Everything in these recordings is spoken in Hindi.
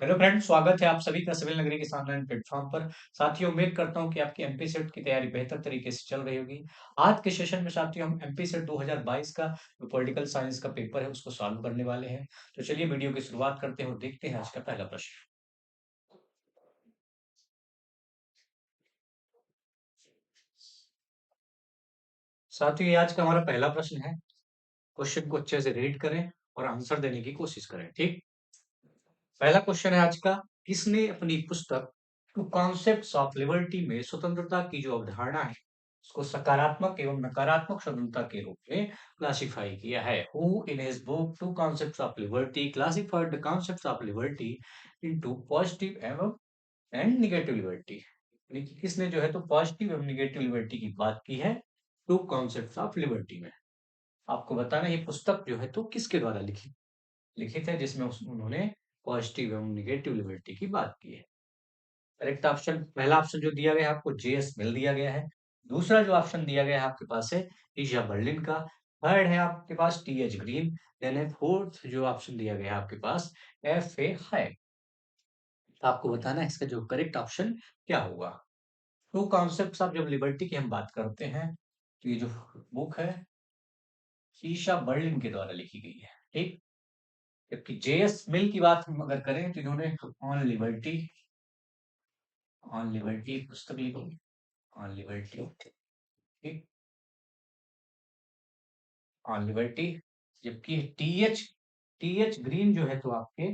हेलो फ्रेंड्स, स्वागत है आप सभी का सिविल नगरी के ऑनलाइन प्लेटफॉर्म पर। साथियों, उम्मीद करता हूं कि आपकी एमपी सेट की तैयारी बेहतर तरीके से चल रही होगी। आज के सेशन में साथियों हम एमपी सेट 2022 का जो पॉलिटिकल साइंस का पेपर है उसको सॉल्व करने वाले हैं। तो चलिए वीडियो की शुरुआत करते हैं और देखते हैं आज का पहला प्रश्न। साथियों, ये आज का हमारा पहला प्रश्न है। क्वेश्चन को अच्छे से रीड करें और आंसर देने की कोशिश करें। ठीक, पहला क्वेश्चन है आज का। किसने अपनी पुस्तक टू कॉन्सेप्ट्स ऑफ लिबर्टी में स्वतंत्रता की जो अवधारणा है उसको सकारात्मक एवं नकारात्मक स्वतंत्रता के रूप में क्लासिफाई किया है? Who in his book two concepts of liberty classified the concepts of liberty into positive एवं एंड निगेटिव लिबर्टी। यानी कि किसने जो है तो पॉजिटिव एवं निगेटिव लिबर्टी की बात की है टू कॉन्सेप्ट्स ऑफ लिबर्टी में। आपको बताना ये पुस्तक जो है तो किसके द्वारा लिखित है जिसमें उन्होंने पॉजिटिव एवं निगेटिव लिबर्टी की बात की है। करेक्ट ऑप्शन, पहला ऑप्शन जो दिया गया है आपको जेएस मिल दिया गया है। दूसरा जो ऑप्शन दिया गया है आपके पास है ईशा बर्लिन का। थर्ड है आपके पास टीएच ग्रीन। देन है फोर्थ जो ऑप्शन दिया गया है आपके पास एफ ए हाइक। आपको बताना है इसका जो करेक्ट ऑप्शन क्या होगा। टू कॉन्सेप्ट्स ऑफ जब लिबर्टी की हम बात करते हैं तो ये जो बुक है ईशा बर्लिन के द्वारा लिखी गई है। ठीक, जबकि जेएस मिल की बात हम अगर करें तो इन्होंने ऑन लिबर्टी पुस्तक लिखी। ऑन लिबर्टी, ठीक, ऑन लिबर्टी। जबकि टीएच ग्रीन जो है तो आपके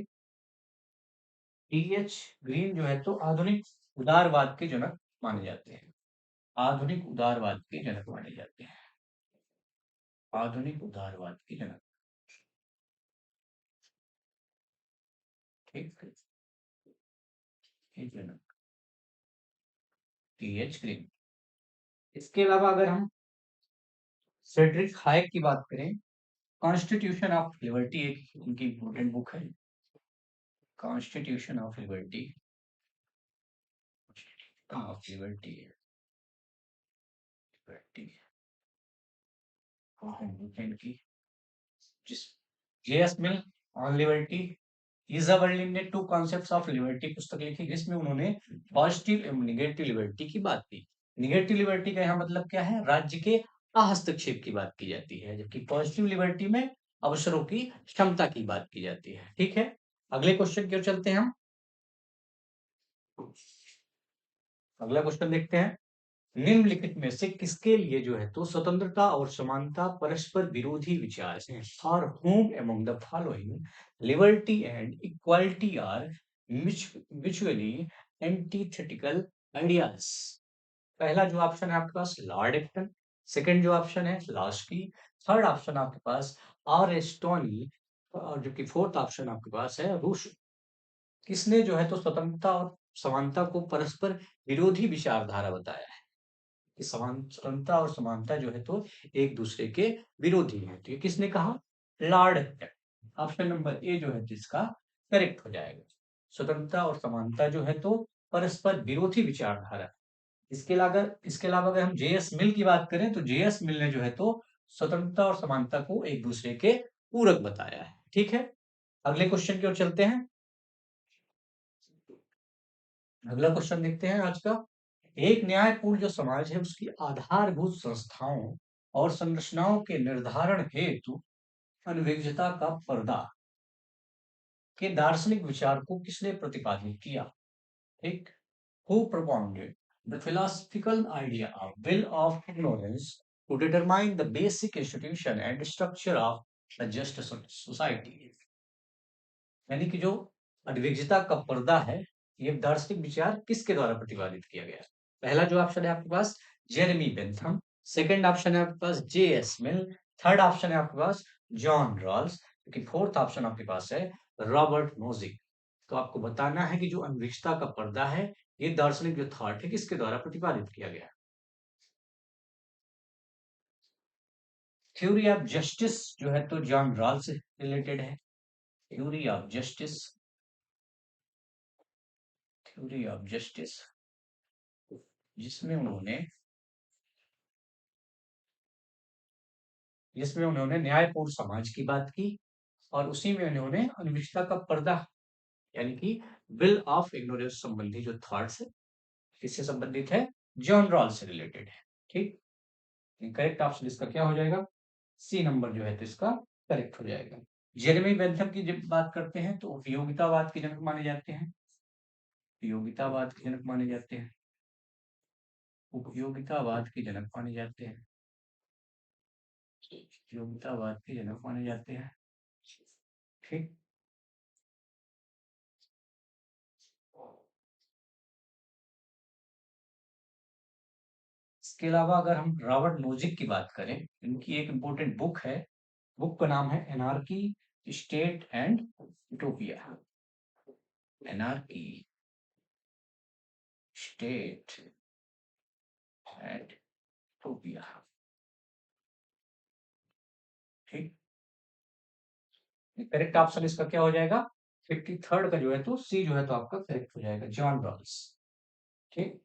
टीएच ग्रीन जो है तो आधुनिक उदारवाद के जनक माने जाते हैं। आधुनिक उदारवाद के जनक माने जाते हैं। आधुनिक उदारवाद के जनक। ठीक, ये जनक टीएच ग्रीन। इसके अलावा अगर हम फ्रेडरिक हाइक की बात करें, कॉन्स्टिट्यूशन ऑफ लिबर्टी एक उनकी इंपॉर्टेंट बुक है। Constitution of liberty of liberty liberty की जिस JS Mill on liberty. Isaiah Berlin ने टू कॉन्सेप्ट्स ऑफ लिबर्टी पुस्तक लिखी जिसमें उन्होंने पॉजिटिव एवं निगेटिव लिबर्टी की बात की। निगेटिव लिबर्टी का यहाँ मतलब क्या है? राज्य के हस्तक्षेप की बात की जाती है, जबकि पॉजिटिव लिबर्टी में अवसरों की क्षमता की बात की जाती है। ठीक है, अगले क्वेश्चन की ओर चलते हैं हम। अगला क्वेश्चन देखते हैं। निम्नलिखित में से किसके लिए जो है तो स्वतंत्रता और समानता परस्पर विरोधी विचार हैं? For whom among the following liberty and equality are mutually antithetical ideas? पहला जो ऑप्शन है आपके पास लॉर्ड एक्टन। सेकंड जो ऑप्शन है लास्की। थर्ड ऑप्शन आपके पास आर एस्टोनी। और जो कि फोर्थ ऑप्शन आपके पास है रूस। किसने जो है तो स्वतंत्रता और समानता को परस्पर विरोधी विचारधारा बताया है? कि स्वतंत्रता और समानता जो है तो एक दूसरे के विरोधी है। तो ये किसने कहा? Lord Acton. Option number A जो है जिसका करेक्ट हो जाएगा। स्वतंत्रता और समानता जो है तो परस्पर विरोधी विचारधारा। इसके अलावा अगर हम जेएस मिल की बात करें तो जेएस मिल ने जो है तो स्वतंत्रता और समानता को एक दूसरे के पूरक बताया है। ठीक है, अगले क्वेश्चन की ओर चलते हैं। अगला क्वेश्चन देखते हैं आज का। एक न्यायपूर्ण जो समाज है उसकी आधारभूत संस्थाओं और संरचनाओं के निर्धारण हेतु अनविज्ञता का पर्दा के दार्शनिक विचार को किसने प्रतिपादित किया? ठीक, who propounded the philosophical idea of will of ignorance to determine the basic institution and structure of a just society? यानी कि जो अनविज्ञता का पर्दा है ये दार्शनिक विचार किसके द्वारा प्रतिपादित किया गया? पहला जो ऑप्शन है आपके पास जेरेमी बेंथम। सेकंड ऑप्शन है आपके पास जे एस मिल। थर्ड ऑप्शन है आपके पास जॉन रॉल्स। क्योंकि फोर्थ ऑप्शन आपके पास है रॉबर्ट नोजिक। तो आपको बताना है कि जो अनविज्ञता का पर्दा है ये दार्शनिक जो थॉट है किसके द्वारा प्रतिपादित किया गया? थ्योरी ऑफ जस्टिस जो है तो जॉन रॉल्स से रिलेटेड है। Theory of justice, theory of justice जिसमें उन्होंने न्यायपूर्ण समाज की बात की और उसी में उन्होंने अनिश्चितता का पर्दा यानी कि बिल ऑफ इग्नोरेंस संबंधी जो थॉट्स है किससे संबंधित है? जॉन रॉल्स से रिलेटेड है। ठीक, करेक्ट ऑप्शन इसका क्या हो जाएगा? सी नंबर जो है तो इसका करेक्ट हो जाएगा। जेरेमी बेंथम की जब बात करते हैं तो उपयोगितावाद के जनक माने जाते हैं। उपयोगितावाद के जनक माने जाते हैं। उपयोगितावाद के जनक माने जाते हैं। उपयोगितावाद के जनक माने जाते हैं। ठीक, इसके अलावा अगर हम रॉबर्ट नोजिक की बात करें, इनकी एक इंपॉर्टेंट बुक है, बुक का नाम है anarchy, state and utopia. Anarchy, state and utopia. ठीक, करेक्ट ऑप्शन इसका क्या हो जाएगा? 53rd का जो है तो सी जो है तो आपका करेक्ट हो जाएगा, जॉन रॉल्स। ठीक,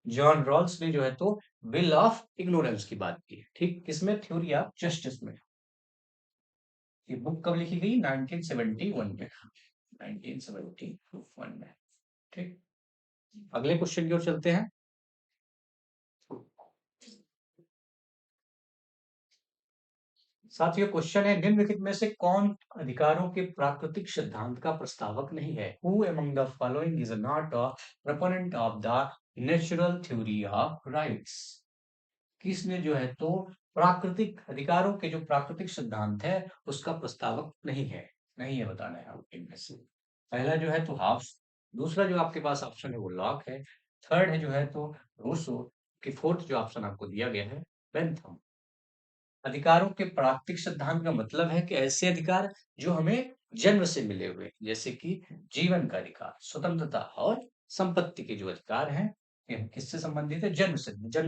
जॉन रॉल्स ने जो है तो बिल ऑफ इग्नोरेंस की बात की है। ठीक, किसमें? थ्योरी ऑफ जस्टिस में। ये बुक कब लिखी गई? 1971 में। 1971 में। ठीक, अगले क्वेश्चन की ओर चलते हैं। साथियों, क्वेश्चन है, निम्नलिखित में से कौन अधिकारों के प्राकृतिक सिद्धांत का प्रस्तावक नहीं है? Who among the following is not a proponent of the natural theory of rights? किसने जो है तो प्राकृतिक अधिकारों के जो प्राकृतिक सिद्धांत है उसका प्रस्तावक नहीं है? नहीं है बताना है आपको इनमें से। पहला जो है तो हाफ्स, दूसरा जो आपके पास ऑप्शन है वो लॉक है, थर्ड है जो है तो रूसो, की फोर्थ जो ऑप्शन आपको दिया गया है बेंथम। अधिकारों के प्राकृतिक सिद्धांत का मतलब है कि ऐसे अधिकार जो हमें जन्म से मिले हुए, जैसे कि जीवन का अधिकार, स्वतंत्रता और संपत्ति के जो अधिकार हैं, ये किससे संबंधित है? जन्म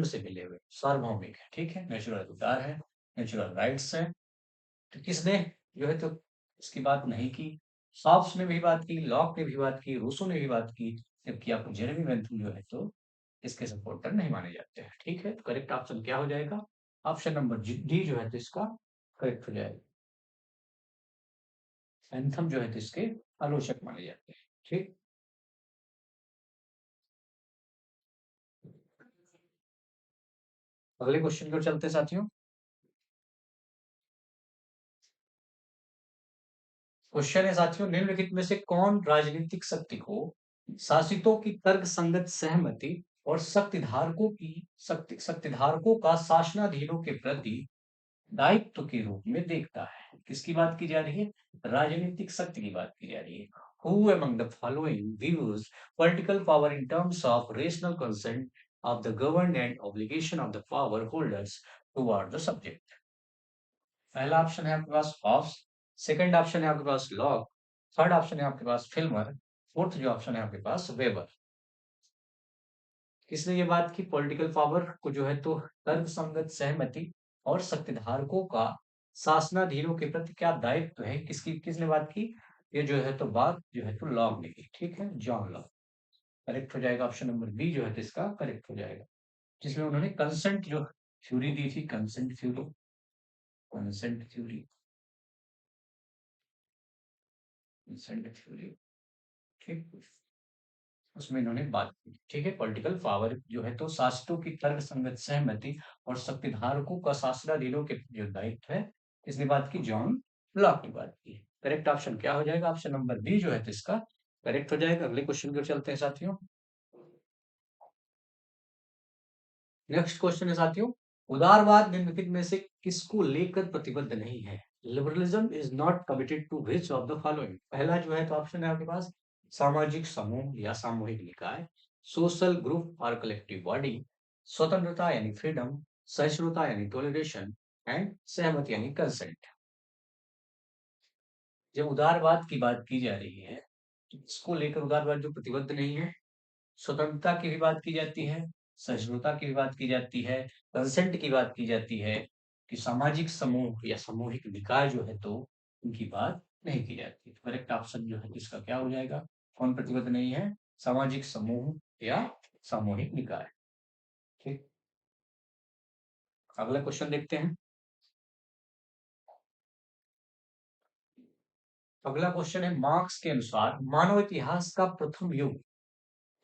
से मिले हुए, सार्वभौमिक है। ठीक है, नेचुरल अधिकार है, नेचुरल राइट्स है। तो किसने जो है तो इसकी बात नहीं की? सॉब्स ने भी बात की, लॉक ने भी बात की, रूसो ने भी बात की, जबकि आपको जेरेमी बेंथम जो है तो इसके सपोर्टर नहीं माने जाते हैं। ठीक है, तो करेक्ट ऑप्शन क्या हो जाएगा? ऑप्शन नंबर डी जो है तो इसका करेक्ट हो जाएगा। एंथम जो है तो इसके आलोचक माने जाते हैं। ठीक, अगले क्वेश्चन की ओर चलते हैं साथियों। क्वेश्चन है साथियों, निम्नलिखित में से कौन राजनीतिक शक्ति को शासितों की तर्क संगत सहमति और शक्तिधारकों का शासनाधीनों के प्रति दायित्व के रूप में देखता है? किसकी बात की जा रही है? राजनीतिक शक्ति की बात की जा रही है। Who among the following views political power in terms of rational consent of the governed and obligation of the power holders toward the subject? पहला ऑप्शन है आपके पास हॉब्स, सेकंड ऑप्शन है आपके पास लॉक, थर्ड ऑप्शन है आपके पास फिल्मर, फोर्थ जो ऑप्शन है आपके पास वेबर। किसने ये बात की? पॉलिटिकल पावर को जो है तो तर्कसंगत सहमति और शक्तिधारकों का शासनाधीनों के प्रति क्या दायित्व है, किसकी किसने बात की? ये जो है तो बात जो है तो लॉक ने की। ठीक है, जॉन लॉक। करेक्ट हो जाएगा, ऑप्शन नंबर बी जो है तो इसका करेक्ट हो जाएगा, जिसमें उन्होंने कंसेंट जो थ्योरी दी थी, consent theory, consent theory, consent theory. ठीक, उसमें इन्होंने बात की। ठीक है, पॉलिटिकल पावर जो है तो शासकों की तर्क संगत सहमति और शक्तिधारकों का शासनाधीनों के जो दायित्व है, इसने बात की, जॉन लॉक की बात की। करेक्ट ऑप्शन क्या हो जाएगा? ऑप्शन नंबर बी जो है तो इसका करेक्ट हो जाएगा। अगले क्वेश्चन की ओर चलते हैं साथियों। नेक्स्ट क्वेश्चन है साथियों, उदारवाद निम्नलिखित में से किसको लेकर प्रतिबद्ध नहीं है? Liberalism is not committed to which of the following? पहला जो है तो ऑप्शन है आपके पास सामाजिक समूह या सामूहिक निकाय, सोशल ग्रुप और कलेक्टिव बॉडी, स्वतंत्रता यानी फ्रीडम, सहिष्णुता यानी टॉलरेशन एंड सहमति यानी कंसेंट। जब उदारवाद की बात की जा रही है तो इसको लेकर उदारवाद जो प्रतिबद्ध नहीं है? स्वतंत्रता की भी बात की जाती है, सहिष्णुता की भी बात की जाती है, कंसेंट की बात की जाती है, कि सामाजिक समूह या सामूहिक निकाय जो है तो उनकी बात नहीं की जाती। तो करेक्ट ऑप्शन जो है इसका क्या हो जाएगा? कौन प्रतिबद्ध नहीं है? सामाजिक समूह या सामूहिक निकाय। ठीक, अगला क्वेश्चन देखते हैं। अगला क्वेश्चन है, मार्क्स के अनुसार मानव इतिहास का प्रथम युग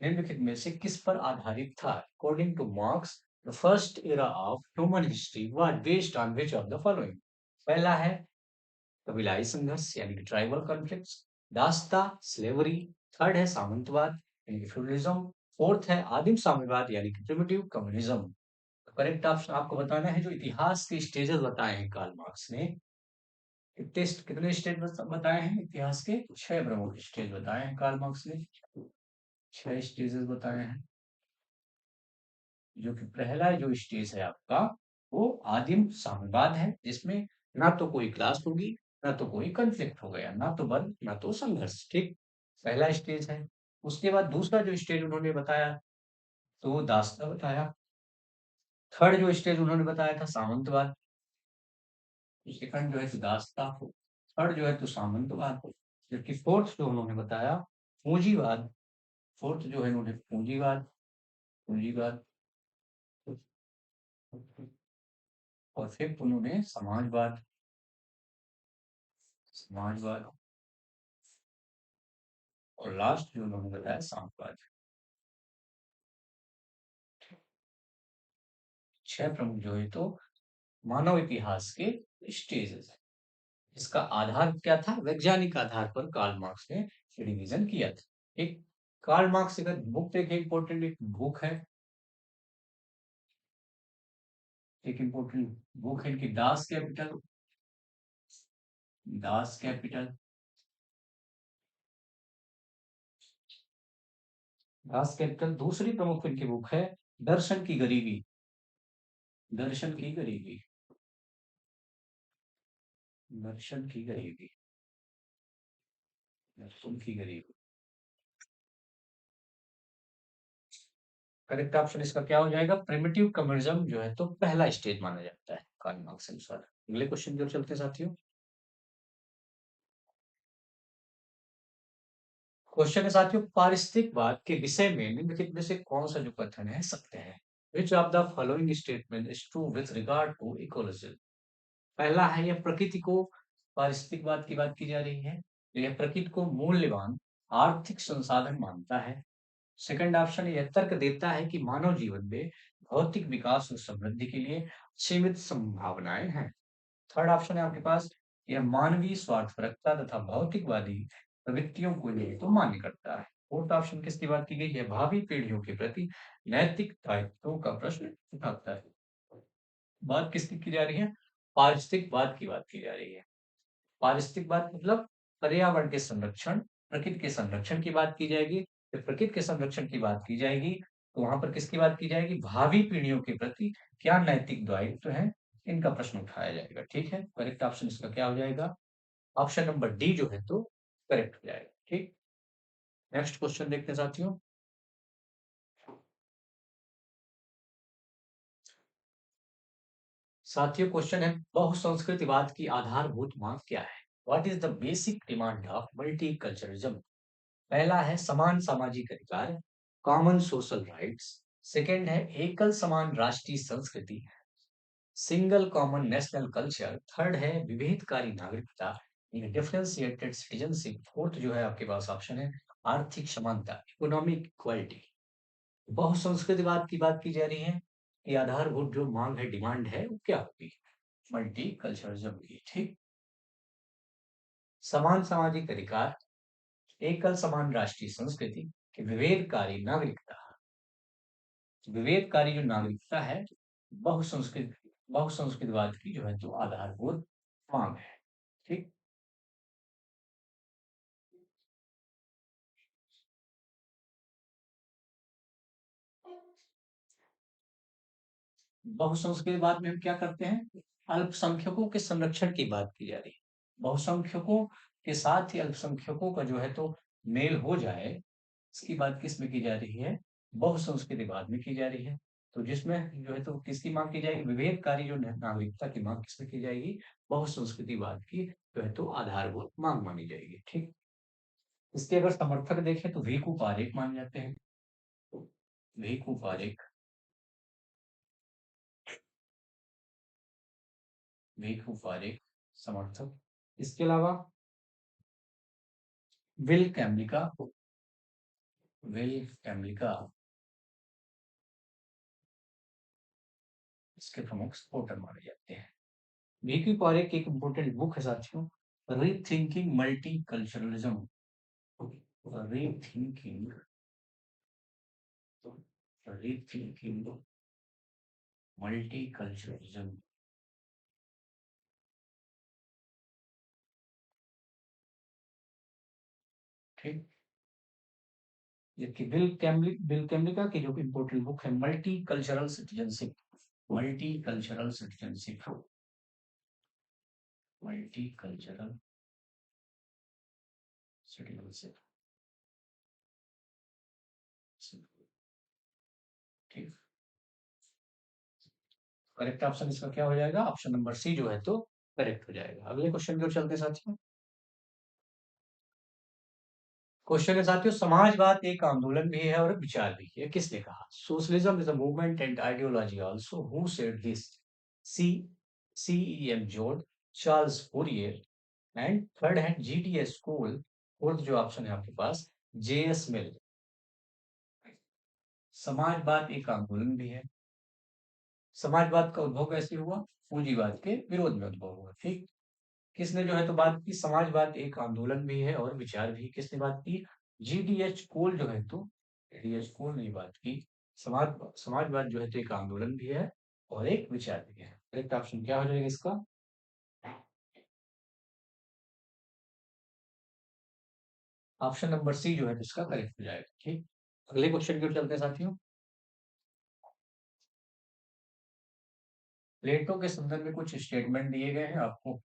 निम्नलिखित में से किस पर आधारित था? According two marks, the first era of human history was based on which of the following? पहला है कबीलाई संघर्ष यानी कि ट्राइबल कॉन्फ्लिक्ट्स, दासता स्लेवरी, थर्ड है सामंतवाद यानी कि फ्यूडलिज्म, फोर्थ है आदिम साम्यवाद यानी कि प्रिमिटिव कम्युनिज्म। करेक्ट ऑप्शन आपको बताना है। जो इतिहास के स्टेजेस बताए हैं कार्ल मार्क्स ने, कितने स्टेज बताए हैं इतिहास के? 6 प्रमुख स्टेज बताए हैं कार्ल मार्क्स ने। 6 स्टेजेस बताए हैं। जो कि पहला जो स्टेज है आपका, वो आदिम साम्यवाद है, जिसमें ना तो कोई क्लास होगी, ना तो कोई कॉन्फ्लिक्ट हो गया, ना तो बल, ना तो संघर्ष। ठीक, पहला स्टेज है। उसके बाद दूसरा जो स्टेज उन्होंने बताया, तो वो दासता बताया। थर्ड जो स्टेज उन्होंने बताया था सामंतवाद। सेकंड जो है तो दासता, थर्ड जो है तो सामंतवाद, जबकि फोर्थ जो उन्होंने बताया पूंजीवाद। फोर्थ जो है उन्होंने पूंजीवाद, पूंजीवाद, और फिफ्थ उन्होंने समाजवाद, समाजवाद, और लास्ट जो उन्होंने बताया साम्यवाद। 6 प्रमुख जो है तो मानव इतिहास के स्टेजेस है। इसका आधार क्या था? वैज्ञानिक आधार पर कार्ल मार्क्स ने डिवीजन किया था। एक कार्ल मार्क्स का बुक एक इंपॉर्टेंट एक बुक है, एक इंपॉर्टेंट बुक है इनकी, Das Kapital, Das Kapital, Das Kapital. दूसरी प्रमुख इनकी बुक है दर्शन की गरीबी, दर्शन की गरीबी, दर्शन की गरीबी, दर्शन की गरीबी। करेक्ट ऑप्शन इसका क्या हो जाएगा? प्रिमिटिव कम्युनिज्म जो है तो पहला स्टेज माना जाता है कार्ल मार्क्स के अनुसार। अगले क्वेश्चन की ओर चलते हैं साथियों। क्वेश्चन है साथियों, पारिस्थितिकवाद के विषय में निम्नलिखित में से कौन सा जो कथन है सत्य है? Which of the following statement is true with regard to ecology? पहला है, यह प्रकृति को, पारिस्थितिकवाद की बात की जा रही है, तो यह प्रकृति को मूल्यवान आर्थिक संसाधन मानता है। सेकंड ऑप्शन, यह तर्क देता है कि मानव जीवन में भौतिक विकास और समृद्धि के लिए सीमित संभावनाएं हैं। थर्ड ऑप्शन है आपके पास, यह मानवीय स्वार्थपरकता तथा भौतिकवादी प्रवृत्तियों को लिए तो मान्य करता है। फोर्थ ऑप्शन किसकी बात की गई? यह भावी पीढ़ियों के प्रति नैतिक दायित्वों का प्रश्न उठाता है। बात किसकी की जा रही है? पारिस्थितिकवाद की बात की जा रही है। पारिस्थितिकवाद मतलब पर्यावरण के संरक्षण, प्रकृति के संरक्षण की बात की जाएगी। जब प्रकृति के संरक्षण की बात की जाएगी, तो वहां पर किसकी बात की जाएगी? भावी पीढ़ियों के प्रति क्या नैतिक दायित्व है, इनका प्रश्न उठाया जाएगा। ठीक है, करेक्ट ऑप्शन इसका क्या हो जाएगा? ऑप्शन नंबर डी जो है तो करेक्ट हो जाएगा। ठीक, नेक्स्ट क्वेश्चन देखते हैं साथियों। साथियों क्वेश्चन है, बहुसंस्कृतिवाद की आधारभूत मांग क्या है? What is the basic demand of multiculturalism? पहला है समान सामाजिक अधिकार, कॉमन सोशल राइट्स। सेकंड है एकल समान राष्ट्रीय संस्कृति, single common national culture. Third है विभेदकारी नागरिकता, डिफरेंशिएटेड सिटीजनशिप। फोर्थ जो है आपके पास ऑप्शन है आर्थिक समानता, इकोनॉमिक इक्वालिटी। बहुसंस्कृतिवाद की बात की जा रही है कि आधारभूत जो मांग है, डिमांड है, वो क्या होगी? मल्टी कल्चरलिज्म की। ठीक, समान सामाजिक अधिकार, एकल समान राष्ट्रीय संस्कृति, कि विभेदकारी नागरिकता। विवेककारी जो नागरिकता है, बहुसंस्कृत बहुसंस्कृतवाद की जो है तो आधारभूत मांग है। ठीक, बहुसंस्कृतवाद में हम क्या करते हैं? अल्पसंख्यकों के संरक्षण की बात की जा रही है। बहुसंख्यकों के साथ ही अल्पसंख्यकों का जो है तो मेल हो जाए, इसकी बात किस में की जा रही है? बहुसंस्कृतिवाद में की जा रही है। तो जिसमें जो है तो किसकी मांग की जाएगी? विभेदकारी जो नागरिकता की मांग किसमें की जाएगी? बहुसंस्कृतिवाद की जो है तो आधारभूत मांग मानी जाएगी। ठीक, इसके अगर समर्थक देखें तो वीकू पारेख माने जाते हैं। तो वीकू पारेख, वीकू पारेख समर्थक। इसके अलावा विल कैम्ब्लिका, विल कैम्ब्लिका इसके प्रमुख सपोर्टर माने जाते हैं। वीकी पारेख की एक इम्पोर्टेंट बुक है साथियों, rethinking multiculturalism, rethinking rethinking multiculturalism. ठीक, जबकि बिल कैम्ब्लिका की जो इम्पोर्टेंट बुक है multicultural citizenship, multicultural citizenship, multicultural citizenship. ठीक, करेक्ट ऑप्शन इसका क्या हो जाएगा? ऑप्शन नंबर सी जो है तो करेक्ट हो जाएगा। अगले क्वेश्चन की ओर चलते हैं साथियों। क्वेश्चन है साथियों, समाजवाद एक आंदोलन भी है और विचार भी है, किसने कहा? Socialism is a movement and ideology also, who said this? C CEM George, Charles Fourier, and third है जीटीएस स्कूल, फोर्थ जो ऑप्शन है आपके पास जेएस मिल। समाजवाद एक आंदोलन भी है। समाजवाद का उद्भव कैसे हुआ? पूंजीवाद के विरोध में उद्भव हुआ। ठीक, किसने जो है तो बात की समाजवाद एक आंदोलन भी है और विचार भी, किसने बात की? जीडीएच कोल जो है तो, जीडीएच कोल ने बात की समाजवाद जो है तो एक आंदोलन भी है और एक विचार भी है। करेक्ट ऑप्शन क्या हो जाएगा इसका? ऑप्शन नंबर सी जो है तो इसका करेक्ट हो जाएगा। ठीक, अगले क्वेश्चन की ओर चलते हैं साथियों। प्लेटो के संदर्भ में कुछ स्टेटमेंट दिए गए हैं, आपको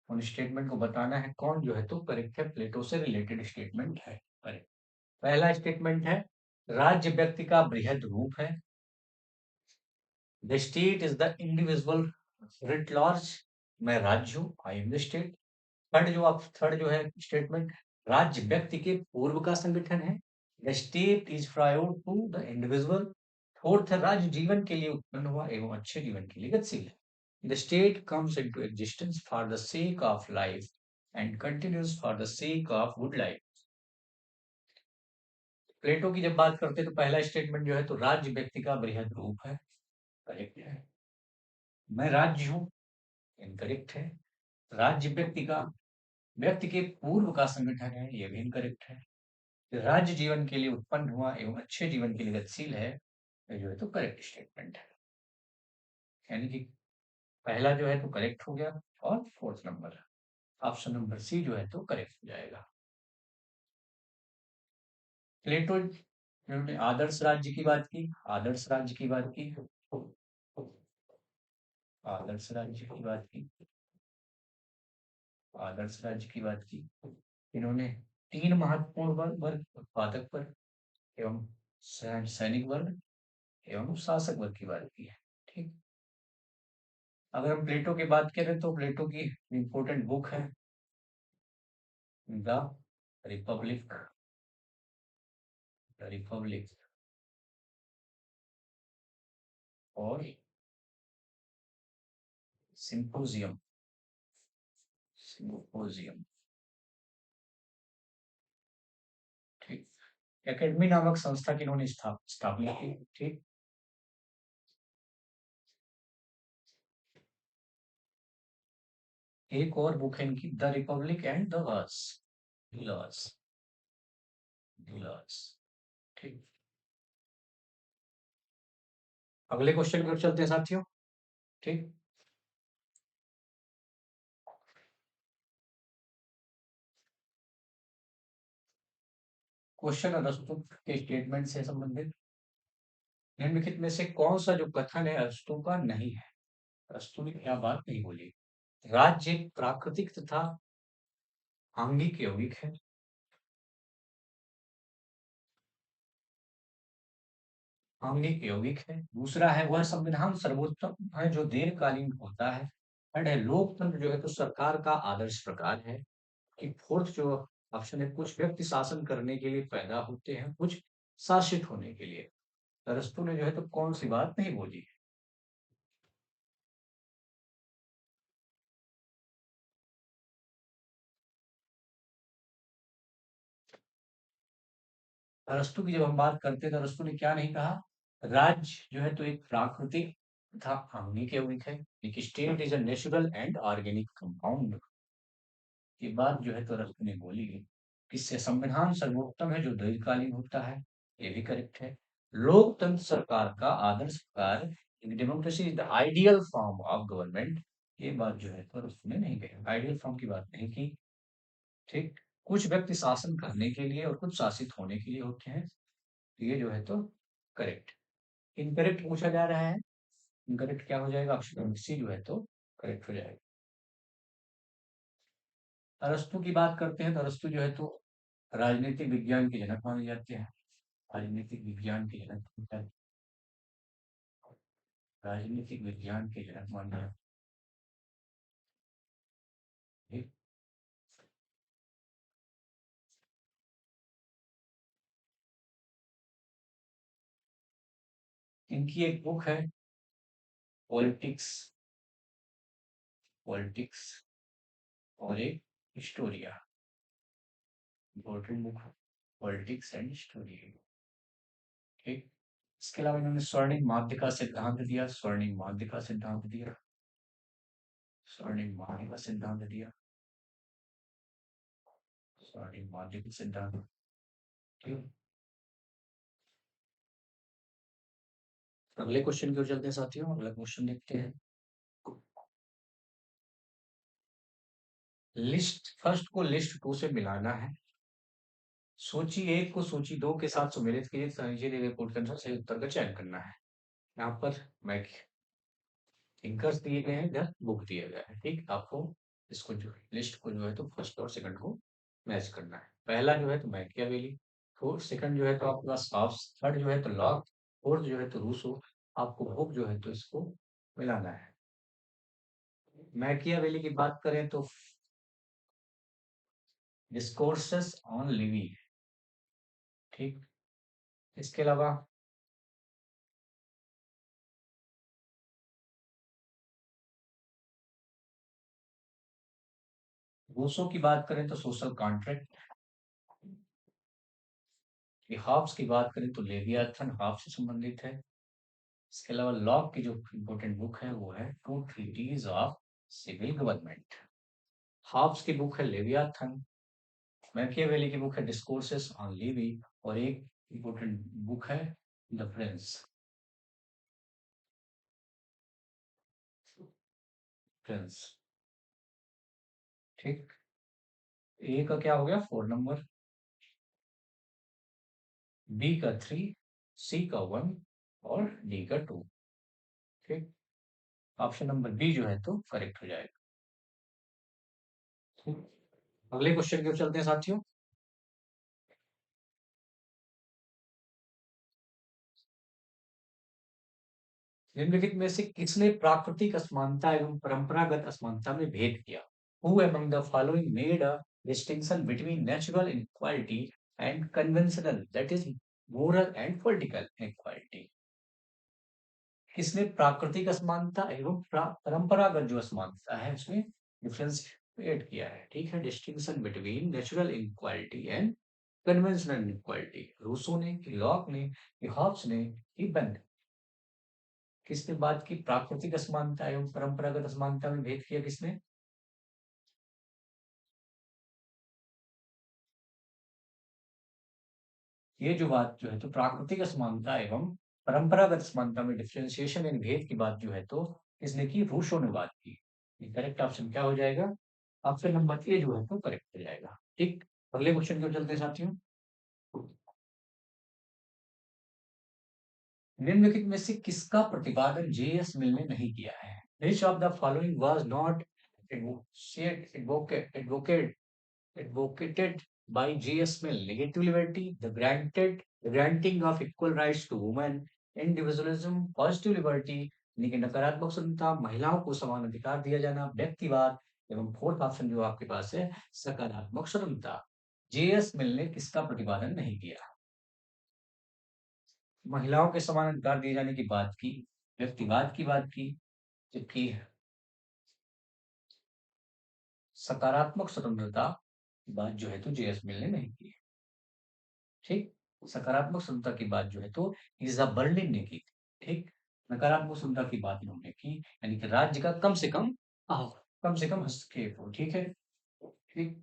उन स्टेटमेंट को बताना है कौन जो है तो करेक्ट है, प्लेटो से रिलेटेड स्टेटमेंट है करेक्ट। पहला स्टेटमेंट है, राज्य व्यक्ति का बृहद रूप है। The state is the individual writ large, मैं राज्य हूँ, I am the state. Third जो है स्टेटमेंट, राज्य व्यक्ति के पूर्व का संगठन है। The state is prior to the individual. Fourth है, राज्य जीवन के लिए उत्पन्न हुआ एवं अच्छे जीवन के लिए गतिशील है। The state comes into existence for the sake of life and continues for the sake of good life. Plato की जब बात करते हैं तो पहला स्टेटमेंट जो है तो राज्य व्यक्ति का बृहद रूप है, करेक्ट है। मैं राज्य हूँ, इनकरेक्ट है। राज्य व्यक्ति के पूर्व का संगठन है, यह भी इनकरेक्ट है। राज्य जीवन के लिए उत्पन्न हुआ एवं अच्छे जीवन के लिए गतिशील है, ये जो है तो करेक्ट स्टेटमेंट है। यानी कि पहला जो है तो करेक्ट हो गया और fourth number option number C जो है तो करेक्ट हो जाएगा। प्लेटो ने आदर्श राज्य की बात की, आदर्श राज्य की बात की, आदर्श राज्य की बात की, आदर्श राज्य की बात की। इन्होंने तीन महत्वपूर्ण वर्ग, उत्पादक वर्ग एवं सैनिक वर्ग एवं शासक वर्ग की बात की है। ठीक, अगर हम प्लेटो की बात करें तो प्लेटो की इंपोर्टेंट बुक है द रिपब्लिक, द रिपब्लिक और सिंपोजियम, सिंपोजियम। ठीक, एकेडमी नामक संस्था की इन्होंने स्थापना की। ठीक, एक और बुक है इनकी the Republic and the Laws, Laws, Laws. ठीक, अगले क्वेश्चन की ओर चलते हैं साथियों। ठीक, क्वेश्चन अरस्तु के स्टेटमेंट से संबंधित, निम्नलिखित में से कौन सा जो कथन है अरस्तु का नहीं है? अरस्तु ने क्या बात नहीं बोली? राज्य प्राकृतिक तथा आंगिक यौगिक है। आंगिक यौगिक है। दूसरा है, वह संविधान सर्वोत्तम है जो दीर्घकालीन होता है। थर्ड है, लोकतंत्र जो है तो सरकार का आदर्श प्रकार है। कि फोर्थ जो ऑप्शन है, कुछ व्यक्ति शासन करने के लिए पैदा होते हैं, कुछ शासित होने के लिए। अरस्तु ने जो है तो कौन सी बात नहीं बोली? अरस्तु की जब हम बात करते हैं तो अरस्तु ने क्या नहीं कहा, राज्य जो है तो एक प्राकृतिक तथा आणविक यौगिक है, एक state is a natural and organic compound. ये बात जो है तो अरस्तु ने बोली है। किससे संविधान सर्वोत्तम है जो दीर्घकालीन होता है, ये भी करेक्ट है। लोकतंत्र सरकार का आदर्श कार्य, democracy is the ideal form of government, ये बात जो है तो अरस्तु ने नहीं कही, आइडियल फॉर्म की बात नहीं की। ठीक, कुछ व्यक्ति शासन करने के लिए और कुछ शासित होने के लिए होते हैं, तो ये जो है तो करेक्ट। इनकरेक्ट पूछा जा रहा है, इनकरेक्ट क्या हो जाएगा, ऑप्शन सी जो है तो करेक्ट हो जाएगा। अरस्तु की बात करते हैं तो अरस्तु जो है तो राजनीतिक विज्ञान के जनक माने जाते हैं, राजनीतिक विज्ञान के जनक, राजनीतिक विज्ञान के जनक माने जाते हैं। इनकी एक बुक है पॉलिटिक्स, पॉलिटिक्स और एक हिस्टोरिया, इम्पोर्टेंट बुक है पॉलिटिक्स एंड हिस्टोरिया। ठीक, इसके अलावा इन्होंने स्वर्णिम माध्य का सिद्धांत दिया, स्वर्णिम माध्य का सिद्धांत दिया, स्वर्णिम माध्य का सिद्धांत दिया, स्वर्णिम माध्य का सिद्धांत। ठीक, अगले क्वेश्चन की ओर चलते हैं साथियों, अगला क्वेश्चन देखते हैं। लिस्ट फर्स्ट को लिस्ट टू से मिलाना है, सूची एक को सूची दो के साथ सम्मिलित कीजिए तथा नीचे दिए गए कोड के अनुसार सही उत्तर का चयन करना है। यहाँ पर मैं थिंकर्स दिए गए हैं, इधर बुक दिया गया है। ठीक, आपको इसको जो लिस्ट को जो है तो फर्स्ट और सेकंड को मैच करना है। पहला जो है तो मैकियावेली, फोर्थ सेकंड जो है तो आपके पास हाफ्स, थर्ड जो है तो लॉक, फोर्थ जो है तो रूसो। आपको बुक जो है तो इसको मिलाना है। मैकियावेली की बात करें तो डिस्कोर्सेस ऑन लिविंग। ठीक, इसके अलावा रूसो की बात करें तो सोशल कॉन्ट्रैक्ट, हाफ्स की बात करें तो लेवियाथन हाफ से संबंधित है। इसके अलावा लॉक की जो इम्पोर्टेंट बुक है वो है Two Treatises of Civil Government. Hobbes की बुक है लेवियाथन, मैकियावेली की बुक है डिस्कोर्सेस ऑन लिवी, और एक इम्पोर्टेंट बुक है द प्रिंस, प्रिंस। ठीक, ए का क्या हो गया 4 नंबर, बी का 3, सी का 1 और डी का 2। ठीक, ऑप्शन नंबर बी जो है तो करेक्ट हो जाएगा। ठीक? अगले क्वेश्चन की ओर चलते हैं साथियों। निम्नलिखित में से किसने प्राकृतिक असमानता एवं परंपरागत असमानता में भेद किया? Who among the following made a distinction between natural inequality and conventional, that is moral and political inequality? किसने प्राकृतिक असमानता एवं परंपरागत जो असमानता है उसमें डिफरेंशिएट किया है? ठीक है, distinction between natural inequality and conventional inequality, Rousseau ने, लॉक ने, हॉब्स ने, बंद। किसने बात की प्राकृतिक असमानता एवं परंपरागत असमानता में भेद किया, किसने? ये जो बात जो है तो प्राकृतिक असमानता एवं परंपरागत असमानता में डिफरेंशिएशन इन भेद की बात जो है तो किसने की, रूसो ने बात की। करेक्ट ऑप्शन क्या हो जाएगा, ऑप्शन नंबर ए जो है तो करेक्ट हो जाएगा। ठीक, अगले क्वेश्चन की ओर चलते हैं साथियों। निम्नलिखित में से किसका प्रतिपादन जेएस मिल ने नहीं किया है? Which of the following was not advocate advocated by J.S. Mill: negative liberty, the granting of equal rights to women, individualism, positive liberty, यानी कि नकारात्मक स्वतंत्रता, महिलाओं को समान अधिकार दिया जाना, व्यक्तिवाद, एवं फोर्थ ऑप्शन जो आपके पास है सकारात्मक स्वतंत्रता। जेएस मिल ने किसका प्रतिपादन नहीं किया? महिलाओं के समान अधिकार दिए जाने की बात की, व्यक्तिवाद की बात की, जबकि सकारात्मक स्वतंत्रता की बात जो है तो जेएस मिल ने नहीं की। ठीक, सकारात्मक क्षमता की बात जो है तो इज़ बर्लिन ने की थी, ठीक? नकारात्मक क्षमता की बात इन्होंने की, यानी कि राज्य का कम से कम हस्तक्षेप हो, ठीक है? ठीक।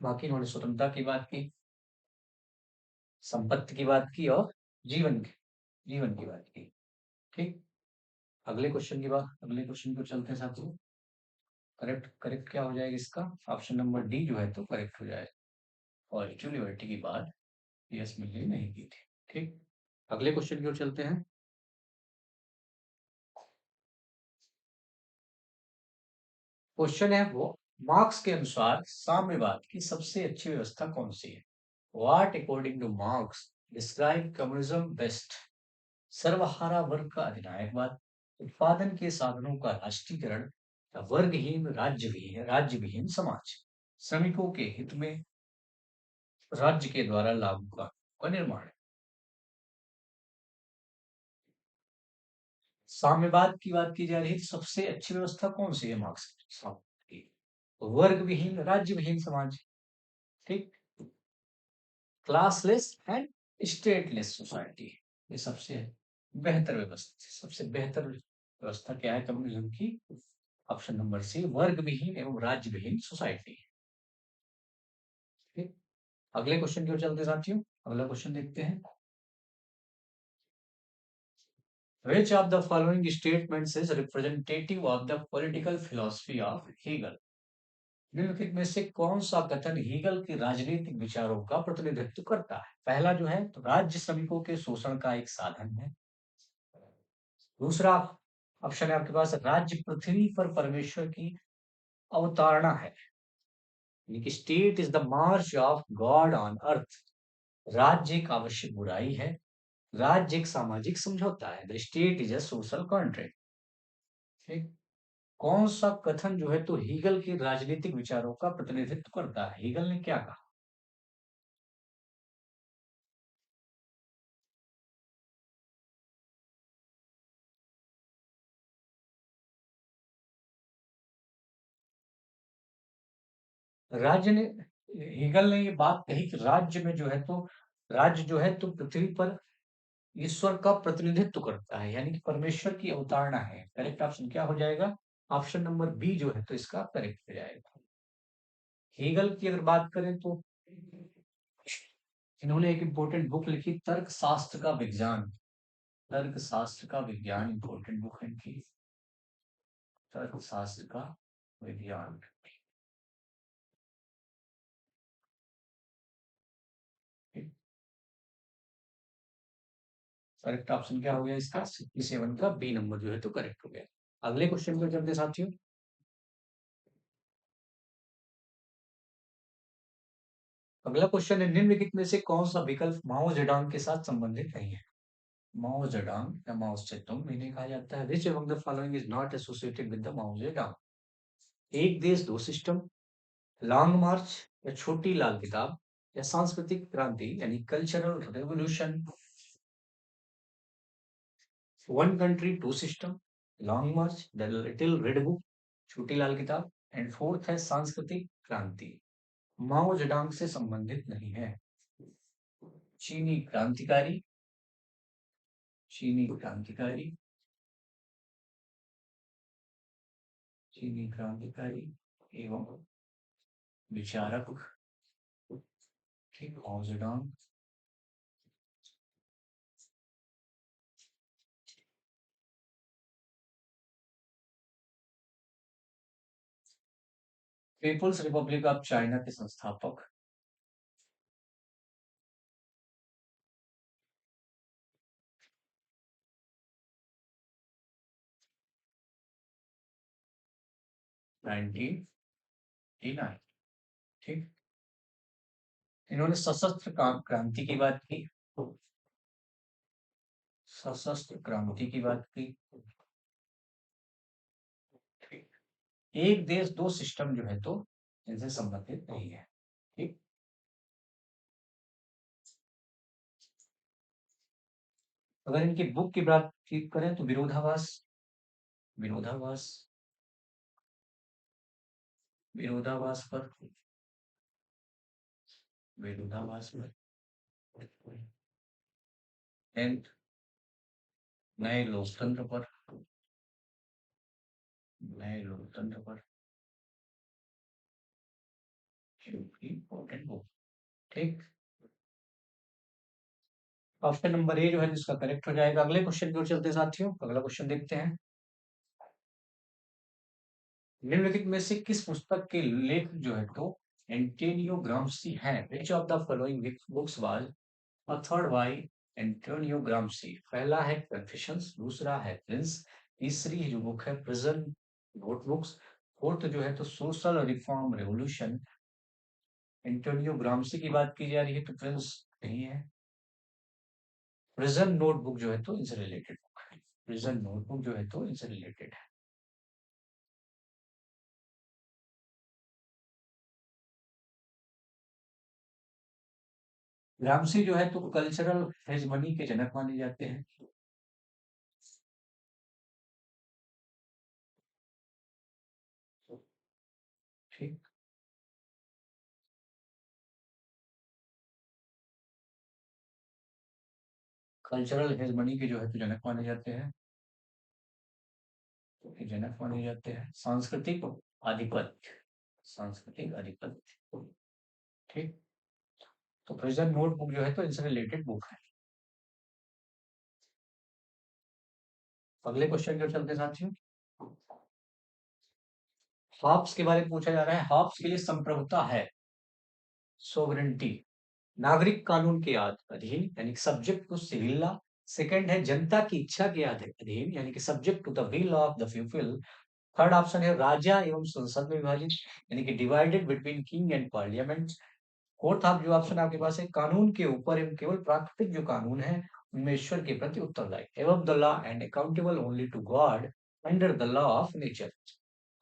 बाकी इन्होंने स्वतंत्रता की बात की, संपत्ति की बात की और जीवन की जीवन की बात की, ठीक? अगले क्वेश्चन पे चलते हैं साथियों। करेक्ट करेक्ट क्या हो जाएगा इसका? ऑप्शन नंबर डी जो है तो करेक्ट हो जाएगा। और एक्चुअल लिबर्टी की बात पीएस मिल ने नहीं की थी, ठीक? अगले क्वेश्चन की ओर चलते हैं। क्वेश्चन है वो, मार्क्स के अनुसार साम्यवाद की सबसे अच्छी व्यवस्था कौन सी है? What according two marks describe communism best? सर्वहारा वर्ग का अधिनायकवाद, उत्पादन के साधनों का राष्ट्रीयकरण या राज्य विहीन समाज, श्रमिकों के हित में राज्य के द्वारा लागू कानून का निर्माण। साम्यवाद की बात की जा रही है तो सबसे अच्छी व्यवस्था कौन सी है मार्क्स के हिसाब की? वर्ग विहीन राज्य विहीन समाज, ठीक? क्लासलेस एंड स्टेटलेस सोसाइटी, ये सबसे बेहतर व्यवस्था क्या है कम्युनिज्म की? ऑप्शन नंबर सी, वर्ग विहीन एवं राज्य विहीन सोसाइटी, ठीक? अगले क्वेश्चन की ओर चलते हैं साथियों। अगला क्वेश्चन देखते हैं। Which of the following statements is representative of the political philosophy of Hegel? निम्नलिखित में से कौन सा कथन हीगल के राजनीतिक विचारों का प्रतिनिधित्व करता है? पहला जो है तो राज्य श्रमिकों के शोषण का एक साधन है। दूसरा ऑप्शन है आपके पास, राज्य पृथ्वी पर परमेश्वर की अवतारणा है, यानी कि state is the March of God on earth. राज्य एक आवश्यक बुराई है, राज्य एक सामाजिक समझौता है, the state is a social contract, ठीक? कौन सा कथन जो है तो हीगल के राजनीतिक विचारों का प्रतिनिधित्व करता है? हीगल ने क्या कहा? राज्य ने हीगल ने ये बात कही कि राज्य जो है तो पृथ्वी पर ईश्वर का प्रतिनिधित्व करता है, यानी कि परमेश्वर की अवतारणा है। करेक्ट ऑप्शन क्या हो जाएगा? ऑप्शन नंबर बी जो है तो इसका करेक्ट हो जाएगा। हीगल की अगर बात करें तो इन्होंने एक इंपॉर्टेंट बुक लिखी, तर्क शास्त्र का विज्ञान, इंपॉर्टेंट बुक है इनकी, तर्क शास्त्र का विज्ञान, करेक्ट ऑप्शन क्या हो गया इसका? 67 का बी नंबर जो है तो करेक्ट हो गया। अगले क्वेश्चन पे चलते साथियों। अगला क्वेश्चन है, निम्नलिखित में से कौन सा विकल्प माओ जेडोंग के साथ संबंधित नहीं है? माओ जेडोंग या माओ सेतुंग इन्हें कहा जाता है। Which among the following is not associated with the Mao Zedong? एक देश दो सिस्टम, लॉन्ग मार्च या छोटी लाल किताब या सांस्कृतिक क्रांति यानी Cultural Revolution. One country two system, Long March, the Little Red Book, छोटी लाल किताब, एंड फोर्थ है सांस्कृतिक क्रांति। माओ जेडोंग से संबंधित नहीं है। चीनी क्रांतिकारी चीनी क्रांतिकारी चीनी क्रांतिकारी एवं विचारक, ठीक, Mao Zedong. People's Republic of China के संस्थापक। 1989, ठीक। इन्होंने क्रांति की बात की, सशस्त्र क्रांति की बात की, ठीक। एक देश दो सिस्टम जो है तो इनसे संबंधित नहीं है, ठीक। अगर इनकी बुक की बात करें तो विरोधाभास विरोधाभास पर विरोधाभास पर 10th नए लोकतंत्र पर, नए लोकतंत्र पर इम्पोर्टेंट बुक। ठीक, ऑप्शन नंबर ए जो है जिसका करेक्ट हो जाएगा। अगले क्वेश्चन की ओर चलते हैं साथियों, अगला क्वेश्चन देखते हैं। निम्नलिखित में से किस पुस्तक के लेखक जो है तो एंटोनियो ग्राम्सी हैं? विच of the following books was authored bye Antonio Gramsci? पहला है कन्फेशंस, दूसरा है प्रिंस, तीसरी जो बुक है प्रिजन नोटबुक्स, फोर्थ जो है तो social reform revolution. Antonio Gramsci की बात की जा रही है तो प्रिंस नहीं है। प्रिजन नोटबुक जो है तो इनसे रिलेटेड बुक है, प्रिजन नोटबुक जो है तो इनसे रिलेटेड है। ग्राम्सी जो है तो कल्चरल हेजमनी के जनक माने जाते हैं। ठीक, कल्चरल हेजमनी के जो है तो जनक माने जाते हैं, के जनक माने जाते हैं। सांस्कृतिक आधिपत्य, सांस्कृतिक आधिपत्य। ठीक, तो प्रिजन नोटबुक जो है तो इनसे रिलेटेड बुक है। अगले क्वेश्चन की ओर चलते हैं साथियों। हॉब्स के बारे में पूछा जा रहा है। हॉब्स के लिए संप्रभुता है, सोवरेंटी, नागरिक कानून के अधीन यानी subject to civil law. Second है जनता की इच्छा के अधीन यानी कि subject to the will of the people. Third option है राजा एवं संसद में विभाजित यानी कि divided between king and parliament. Fourth आप जो ऑप्शन आपके पास है कानून के ऊपर एवं केवल प्राकृतिक जो कानून है उनमें ईश्वर के प्रति उत्तरदायी एवं the law and accountable only to God under the law of nature.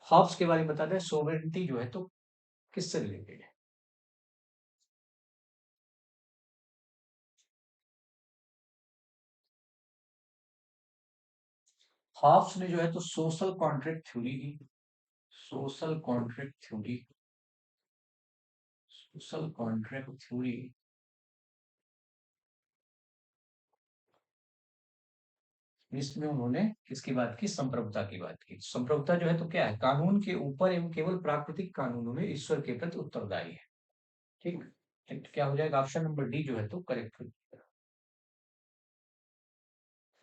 Hobbes के बारे में बता दें, सोवरेंटी जो है तो किससे रिलेटेड है? हॉब्स ने जो है तो सोशल कॉन्ट्रैक्ट थ्योरी दी, social contract theory, social contract theory. इसमें उन्होंने किसकी बात की? संप्रभुता की बात की। संप्रभुता जो है तो क्या है? कानून के ऊपर एवं केवल प्राकृतिक कानूनों में ईश्वर के प्रति उत्तरदायी है। ठीक, ठीक, क्या हो जाएगा? ऑप्शन नंबर डी जो है तो करेक्ट हो जाएगा।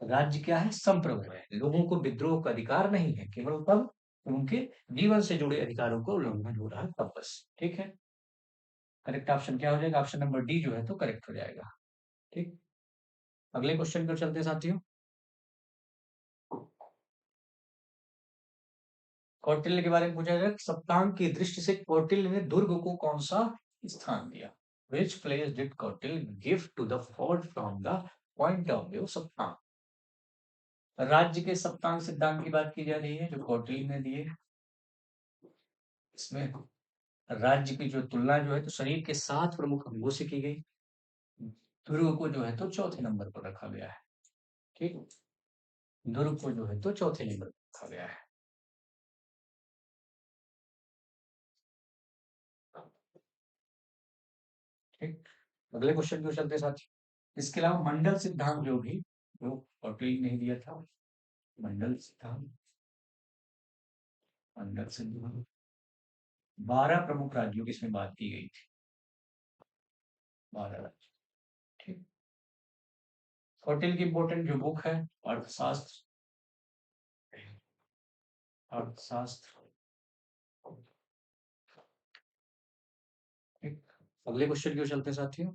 राज्य क्या है? संप्रभु है, लोगों को विद्रोह का अधिकार नहीं है, केवल तब उनके जीवन से जुड़े अधिकारों को उल्लंघन हो रहा है तब बस। ठीक है, करेक्ट ऑप्शन क्या हो जाएगा? ऑप्शन नंबर डी जो है तो करेक्ट हो जाएगा। ठीक, अगले क्वेश्चन पर चलते हैं साथियों। कौटिल्य के बारे में पूछा जाए, सप्तांग की दृष्टि से कौटिल्य ने दुर्ग को कौन सा स्थान दिया? Which place did Kautilya give to the fort from the point of view saptang? राज्य के सप्तांग सिद्धांत की बात की जा रही है जो कौटिल्य ने दिए। इसमें राज्य की जो तुलना जो है तो शरीर के 7 प्रमुख अंगों से की गई। दुर्ग को जो है तो चौथे नंबर पर रखा गया है। ठीक, दुर्ग को जो है तो चौथे नंबर पर रखा गया है। ठीक, अगले क्वेश्चन की ओर चलते हैं साथ। इसके अलावा मंडल सिद्धांत जो भी जो कौटिल्य ने दिया था, मंडल सिद्धांत, मंडल सिद्धांत 12 प्रमुख राज्यों की इसमें बात की गई थी, 12 राज्य। ठीक, कौटिल्य की इंपोर्टेंट जो बुक है अर्थशास्त्र, अर्थशास्त्र। ठीक, अगले क्वेश्चन की ओर चलते हैं साथियों।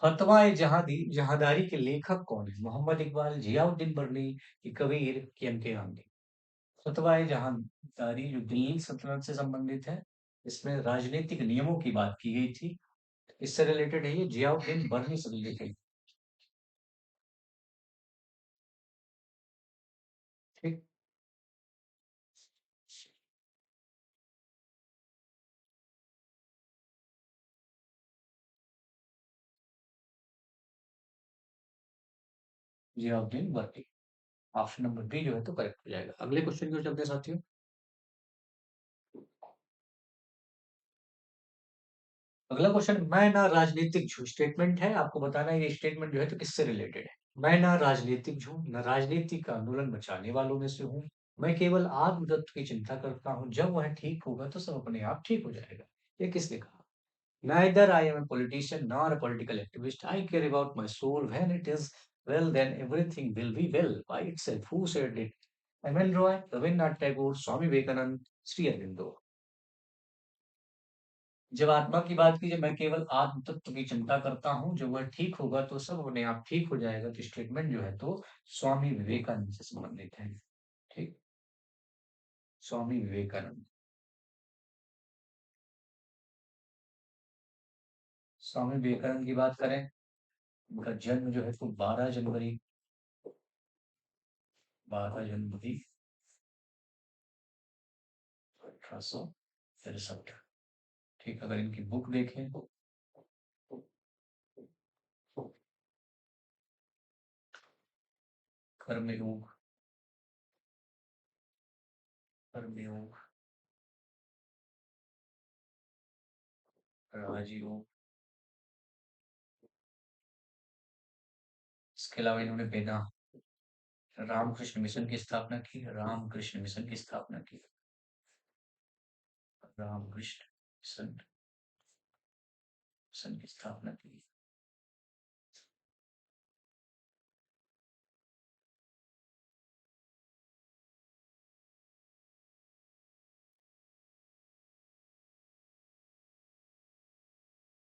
फतवा ए जहादी जहादारी के लेखक कौन है? मोहम्मद इकबाल, जियाउद्दीन बर्नी, कि कबीर, कि एम के गांधी? फतवा ए जहादारी जो दिल्ली सल्तनत से संबंधित है, इसमें राजनीतिक नियमों की बात की गई थी। इससे रिलेटेड है ये, जियाउद्दीन बर्नी से रिलेटेड। ठीक, जियाउद्दीन बर्नी, ऑप्शन नंबर बी जो है तो करेक्ट हो जाएगा। अगले क्वेश्चन की ओर चलते हैं साथियों। अगला क्वेश्चन, मैं ना राजनीतिक झूठ स्टेटमेंट है, आपको बताना है ये स्टेटमेंट जो है तो किससे रिलेटेड है। मैं ना राजनीतिक झूठ न राजनीति का आंदोलन मचाने वालों में से हूँ। मैं केवल आत्मतत्व की चिंता करता हूँ, जब वह ठीक होगा तो सब अपने आप ठीक हो जाएगा। ये किसने कहा? Neither I am a politician nor a political activist. I care about my soul. When it is well, then everything will be well by itself. Who said it? M.N. Roy, Rabindranath Tagore, Swami Vivekanand, Sri Aurobindo। जब आत्मा की बात की, जब मैं केवल आत्म तत्व की चिंता करता हूँ, जब वह ठीक होगा तो सब अपने आप ठीक हो जाएगा। तो स्टेटमेंट जो है तो स्वामी विवेकानंद से संबंधित है। ठीक, स्वामी विवेकानंद। स्वामी विवेकानंद की बात करें, उनका जन्म जो है तो 12 जनवरी 1863। ठीक, अगर इनकी बुक देखें, कर्मयोग, कर्मयोग, राजयोग, इसके अलावा इन्होंने बेना रामकृष्ण मिशन की स्थापना की। रामकृष्ण मिशन की स्थापना की। रामकृष्ण मिशन मिशन की स्थापना की।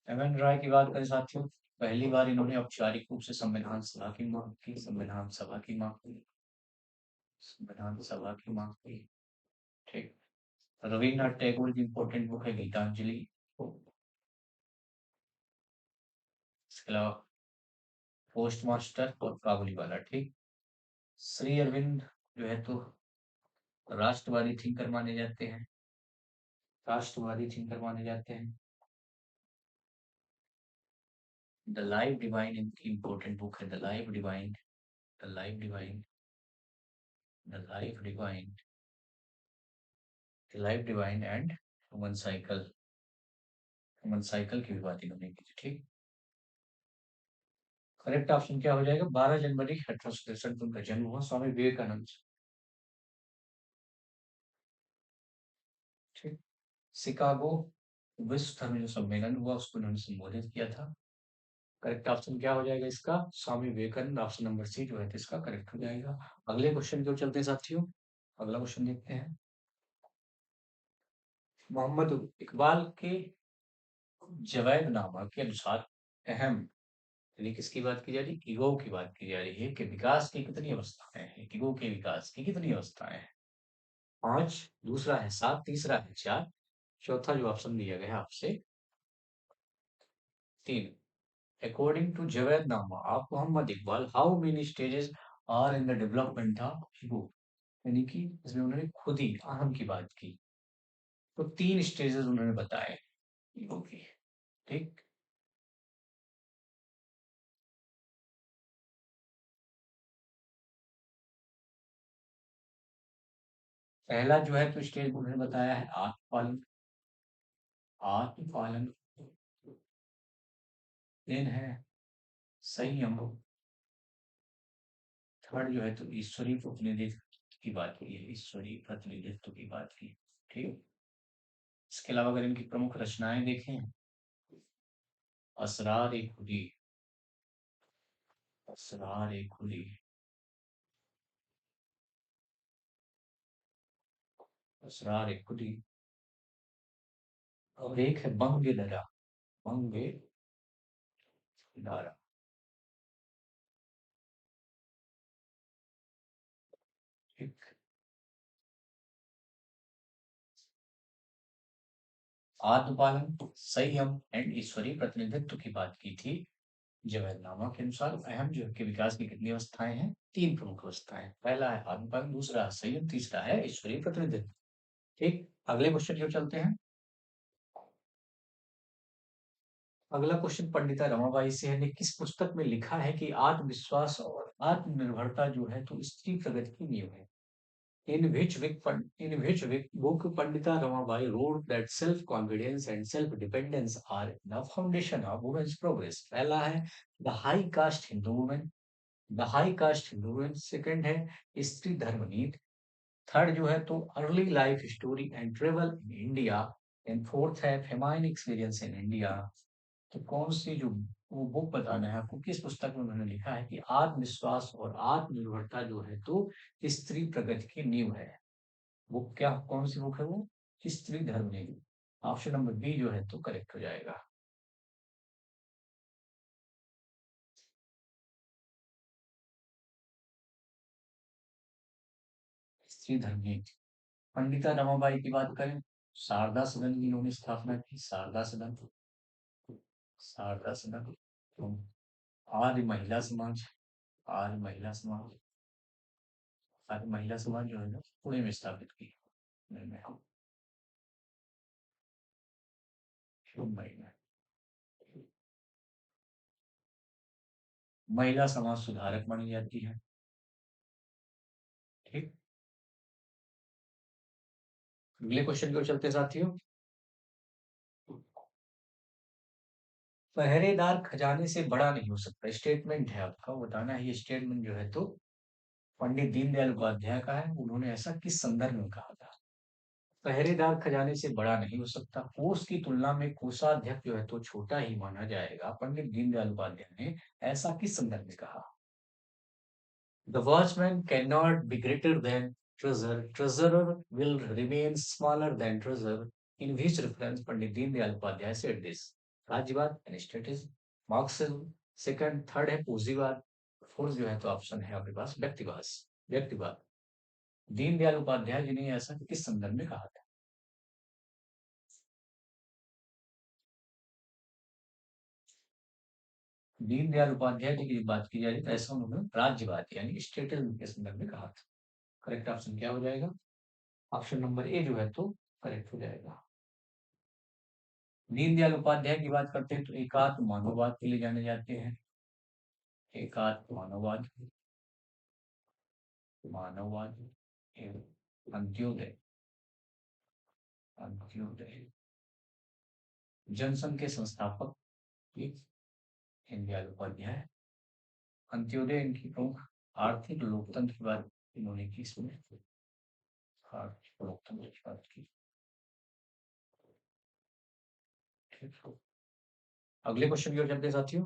एम एन राय की बात करें साथियों, पहली बार इन्होंने औपचारिक रूप से संविधान सभा की मांग की। संविधान सभा की मांग की। संविधान सभा की मांग की। ठीक, रविन्द्रनाथ टैगोर की इंपॉर्टेंट बुक है गीतांजलि। इसके अलावा पोस्ट मास्टर और काबुलीवाला। ठीक, श्री अरविंद जो है तो राष्ट्रवादी थिंकर माने जाते हैं। राष्ट्रवादी थिंकर माने जाते हैं। द लाइफ डिवाइन इनकी इंपॉर्टेंट बुक है। The life divine, the life divine, the life divine, the life divine and human cycle. Human cycle की भी बात इन्होंने की थी। ठीक, करेक्ट ऑप्शन क्या हो जाएगा? 12 जनवरी 1863 को उनका जन्म हुआ, स्वामी विवेकानंद। ठीक, शिकागो विश्व धर्म जो सम्मेलन हुआ उसको इन्होंने संबोधित किया था। करेक्ट ऑप्शन क्या हो जाएगा इसका? Swami Vivekananda. Option number C जो है तो इसका करेक्ट हो जाएगा। अगले क्वेश्चन की ओर चलते हैं साथियों। अगला क्वेश्चन देखते हैं। मोहम्मद इकबाल के जवैदनामा के अनुसार अहम, यानी किसकी बात की जा रही है? ईगो की बात की जा रही है कि विकास की कितनी अवस्थाएं हैं। ईगो के विकास की कितनी अवस्थाएं हैं? 5, दूसरा है 7, तीसरा है 4, चौथा जो ऑप्शन दिया गया है आपसे 3। According to Javed-Nama of Muhammad Iqbal, how many stages are in the development of ego? यानी कि इसमें उन्होंने खुद ही अहम की बात की, तो 3 स्टेजेस उन्होंने बताए ईगो के। ठीक, पहला जो है तो स्टेज उन्होंने बताया है आत्मपालन। आत्मपालन, देन है संयम, थर्ड जो है तो ईश्वरीय प्रतिनिधित्व की बात की है। ईश्वरीय प्रतिनिधित्व की बात की। ठीक, इसके अलावा अगर इनकी प्रमुख रचनाएं देखें, असरार ए खुदी, असरार ए खुदी, असरार ए खुदी, और एक है बंग दरा, बंग दारा। ठीक, आत्मपालन, संयम एंड ईश्वरीय प्रतिनिधित्व की बात की थी। जवाहरनामा के अनुसार अहम जो है कि विकास की कितनी अवस्थाएं हैं? 3 प्रमुख अवस्थाएं। पहला है आत्मपालन, दूसरा है संयम, तीसरा है ईश्वरीय प्रतिनिधित्व। ठीक, अगले क्वेश्चन की ओर चलते हैं। अगला क्वेश्चन पंडिता रमाबाई से है, ने किस पुस्तक में लिखा है कि आत्मविश्वास और आत्मनिर्भरता जो है तो स्त्री प्रगति की नींव है? in which book Pandita Ramabai wrote that self-confidence and self-dependence are the foundation of women's progress. पहला है the high caste Hindu woman, the high caste Hindu woman. Second है स्त्री धर्मनीति. थर्ड जो है तो early life story and travel in India. And fourth है फेमाइन एक्सपीरियंस इन इंडिया. तो कौन सी जो वो बुक बताना है आपको, किस पुस्तक में उन्होंने लिखा है कि आत्मविश्वास और आत्मनिर्भरता जो है तो स्त्री प्रगति की नींव है. वो क्या, कौन सी बुक है वो? स्त्री धर्मनीति. ऑप्शन नंबर बी जो है तो करेक्ट हो जाएगा. स्त्री धर्मनीति. पंडिता रमाबाई की बात करें, शारदा सदन की इन्होंने स्थापना की. शारदा सदन, शारदा सदन. तो आर्य महिला समाज, आर्य महिला समाज, आर्य महिला समाज जो है ना पुणे में स्थापित की. पुणे में. महिला, महिला समाज सुधारक मानी जाती है. ठीक. अगले क्वेश्चन की ओर चलते हैं साथियों. पहरेदार खजाने से बड़ा नहीं हो सकता, स्टेटमेंट है आपका, वो बताना है. ये स्टेटमेंट जो है तो पंडित दीनदयाल उपाध्याय का है. उन्होंने ऐसा किस संदर्भ में कहा था? पहरेदार खजाने से बड़ा नहीं हो सकता, कोष की तुलना में कोषाध्यक्ष जो है तो छोटा ही माना जाएगा. पंडित दीनदयाल उपाध्याय ने ऐसा किस संदर्भ में कहा? The watchman cannot be greater than treasure. Treasurer will remain smaller than treasure. In which reference Pandit Deen Upadhyay said this? राज्यवाद यानी स्टेटिज्म, मार्क्सिज्म. सेकंड, थर्ड है पूंजीवाद. फोर्थ जो है तो ऑप्शन है आपके पास व्यक्तिवाद. व्यक्तिवाद. दीनदयाल उपाध्याय जी ने ऐसा किस संदर्भ में कहा था? दीनदयाल उपाध्याय जी की बात की जा रही है तो ऐसा उन्होंने राज्यवाद यानी स्टेटिज्म के संदर्भ में कहा था. करेक्ट ऑप्शन क्या हो जाएगा? ऑप्शन नंबर ए जो है तो करेक्ट हो जाएगा. दीनदयाल उपाध्याय की बात करते हैं तो एकात्म मानववाद के लिए जाने जाते हैं. एकात्म मानववाद, मानववाद एवं अंत्योदय, अंत्योदय. जनसंघ के संस्थापक दीनदयाल उपाध्याय. अंत्योदय इनकी प्रमुख आर्थिक लोकतंत्र की बात इन्होंने की. इसमें आर्थिक लोकतंत्र की बात की. ठीक. अगले क्वेश्चन की ओर चलते हैं साथियों.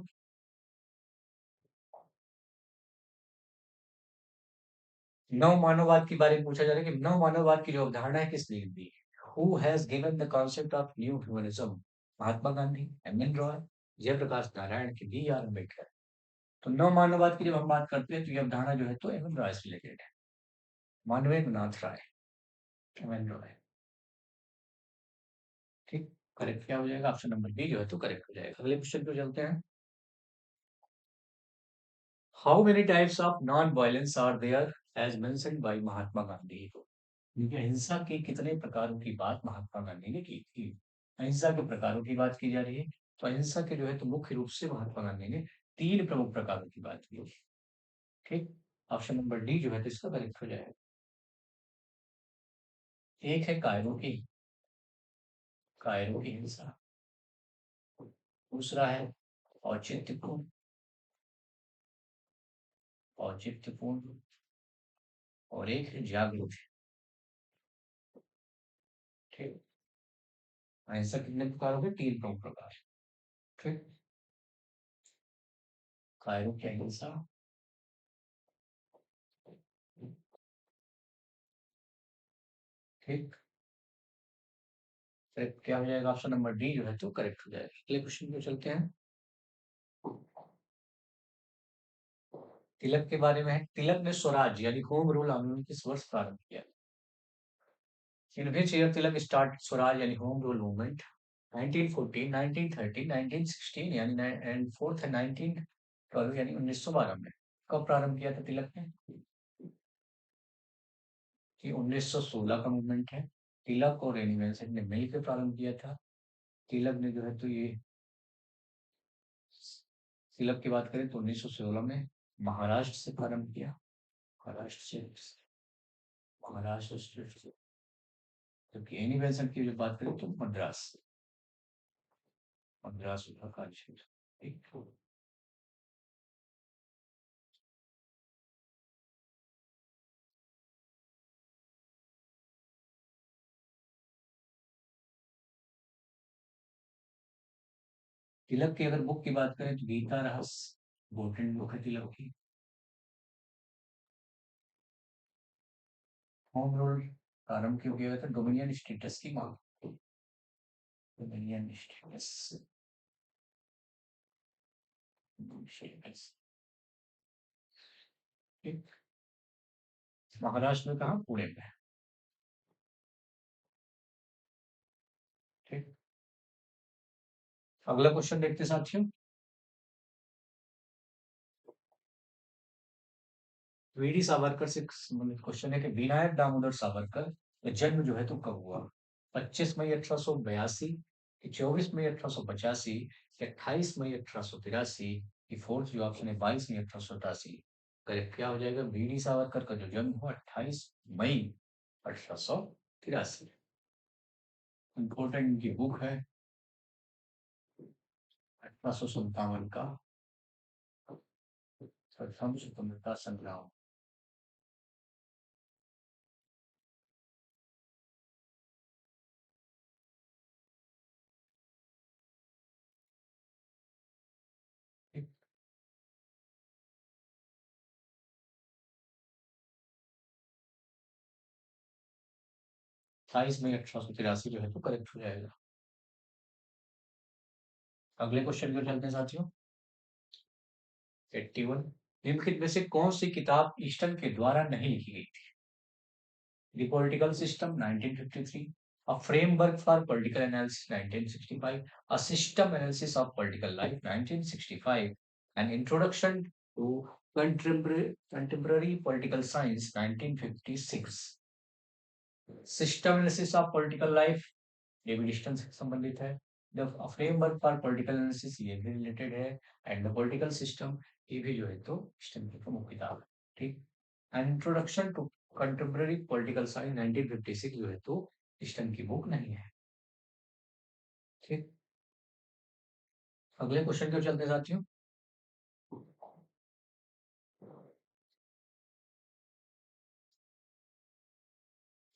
नव मानववाद के बारे में पूछा जा रहा है कि नव मानववाद की जो अवधारणा है किसने दी? Who has given the concept of new humanism? Mahatma Gandhi, M N Roy, Jayaprakash Narayan की, बी आर अम्बेडकर. तो नव मानववाद की जब हम बात करते हैं तो ये अवधारणा जो है तो एम एन रॉय से रिलेटेड है. मानवेंद्र नाथ राय, एम एन रॉय. ठीक. करेक्ट क्या हो जाएगा? ऑप्शन नंबर बी जो है तो करेक्ट हो जाएगा. अगले क्वेश्चन पे चलते हैं. How many types of non violence are there as mentioned by Mahatma Gandhi? क्योंकि अहिंसा के कितने प्रकारों की बात महात्मा गांधी ने की थी? अहिंसा के प्रकारों की बात की जा रही है. तो अहिंसा के जो है तो मुख्य रूप से महात्मा गांधी ने तीन प्रमुख प्रकारों की बात की. ठीक. ऑप्शन नंबर डी जो है तो इसका करेक्ट हो जाएगा. एक है कायरों की, कायरों की हिंसा. दूसरा है औचित्यपूर्ण, औचित्यपूर्ण. और एक है जागरूक. ठीक. अहिंसा कितने प्रकार के? तीन प्रमुख प्रकार. ठीक. कायरों की अहिंसा. ठीक. फिर क्या हो जाएगा? ऑप्शन नंबर डी जो है तो करेक्ट हो जाएगा. अगले क्वेश्चन पे चलते हैं. तिलक के बारे में है. तिलक ने स्वराज यानी होम रूल आंदोलन किस वर्ष प्रारंभ किया? In which year Tilak start swaraj यानी होम रूल मूवमेंट? 1914, 1913, 1916 यानी एंड फोर्थ है 1912 यानी 1912 में. कब प्रारंभ किया था तिलक ने? ये 1916 का मूवमेंट है. तिलक और रेनी बेंसेंट ने मिलकर प्रारंभ किया था. तिलक ने जो है तो ये, तिलक की बात करें तो 1916 में महाराष्ट्र से प्रारंभ किया. महाराष्ट्र से. महाराष्ट्र स्टेट, जबकि एनी बेसेंट की जो बात करें तो मद्रास, मद्रास उत्तराखंड क्षेत्र, ठीक। तिलक की अगर बुक की बात करें तो गीता रहस्य, इम्पोर्टेंट बुक है तिलक की। होम रूल प्रारंभ क्यों किया गया था? डोमिनियन स्टेटस की मांग, डोमिनियन स्टेटस, स्टेटस, ठीक। महाराष्ट्र में कहा? पुणे में, ठीक। अगला क्वेश्चन देखते साथियों, वीडी सावरकर से संबंधित क्वेश्चन है कि विनायक दामोदर सावरकर का जन्म जो है तो कब हुआ? 25 मई 1882, 24 मई 1885, 28 मई 1883, की फोर्थ जो ऑप्शन है 22 मई 1887। करेक्ट क्या हो जाएगा? वीडी सावरकर का जो जन्म हुआ 28 मई 1883। इम्पोर्टेंट की बुक है 1857 का प्रथम स्वतंत्रता संग्राम। ठीक। 28 मई 1883 जो है तो करेक्ट हो जाएगा। अगले क्वेश्चन को चलते हैं साथियों, 81, निम्नलिखित में से कौन सी किताब ईस्टर्न के द्वारा नहीं लिखी गई थी? The political system 1953, a framework for political analysis 1965, a system analysis of political life 1965, an introduction to contemporary political science 1956। System analysis of political life ये भी डिस्टेंस से संबंधित है। The framework for political analysis ये भी रिलेटेड है, एंड द पॉलिटिकल सिस्टम ये भी जो है तो डिस्टेंस की प्रमुख किताब है, ठीक। And introduction to contemporary political science 1956 जो है तो डिस्टेंस की बुक नहीं है, ठीक। अगले क्वेश्चन को चलते हैं साथियों,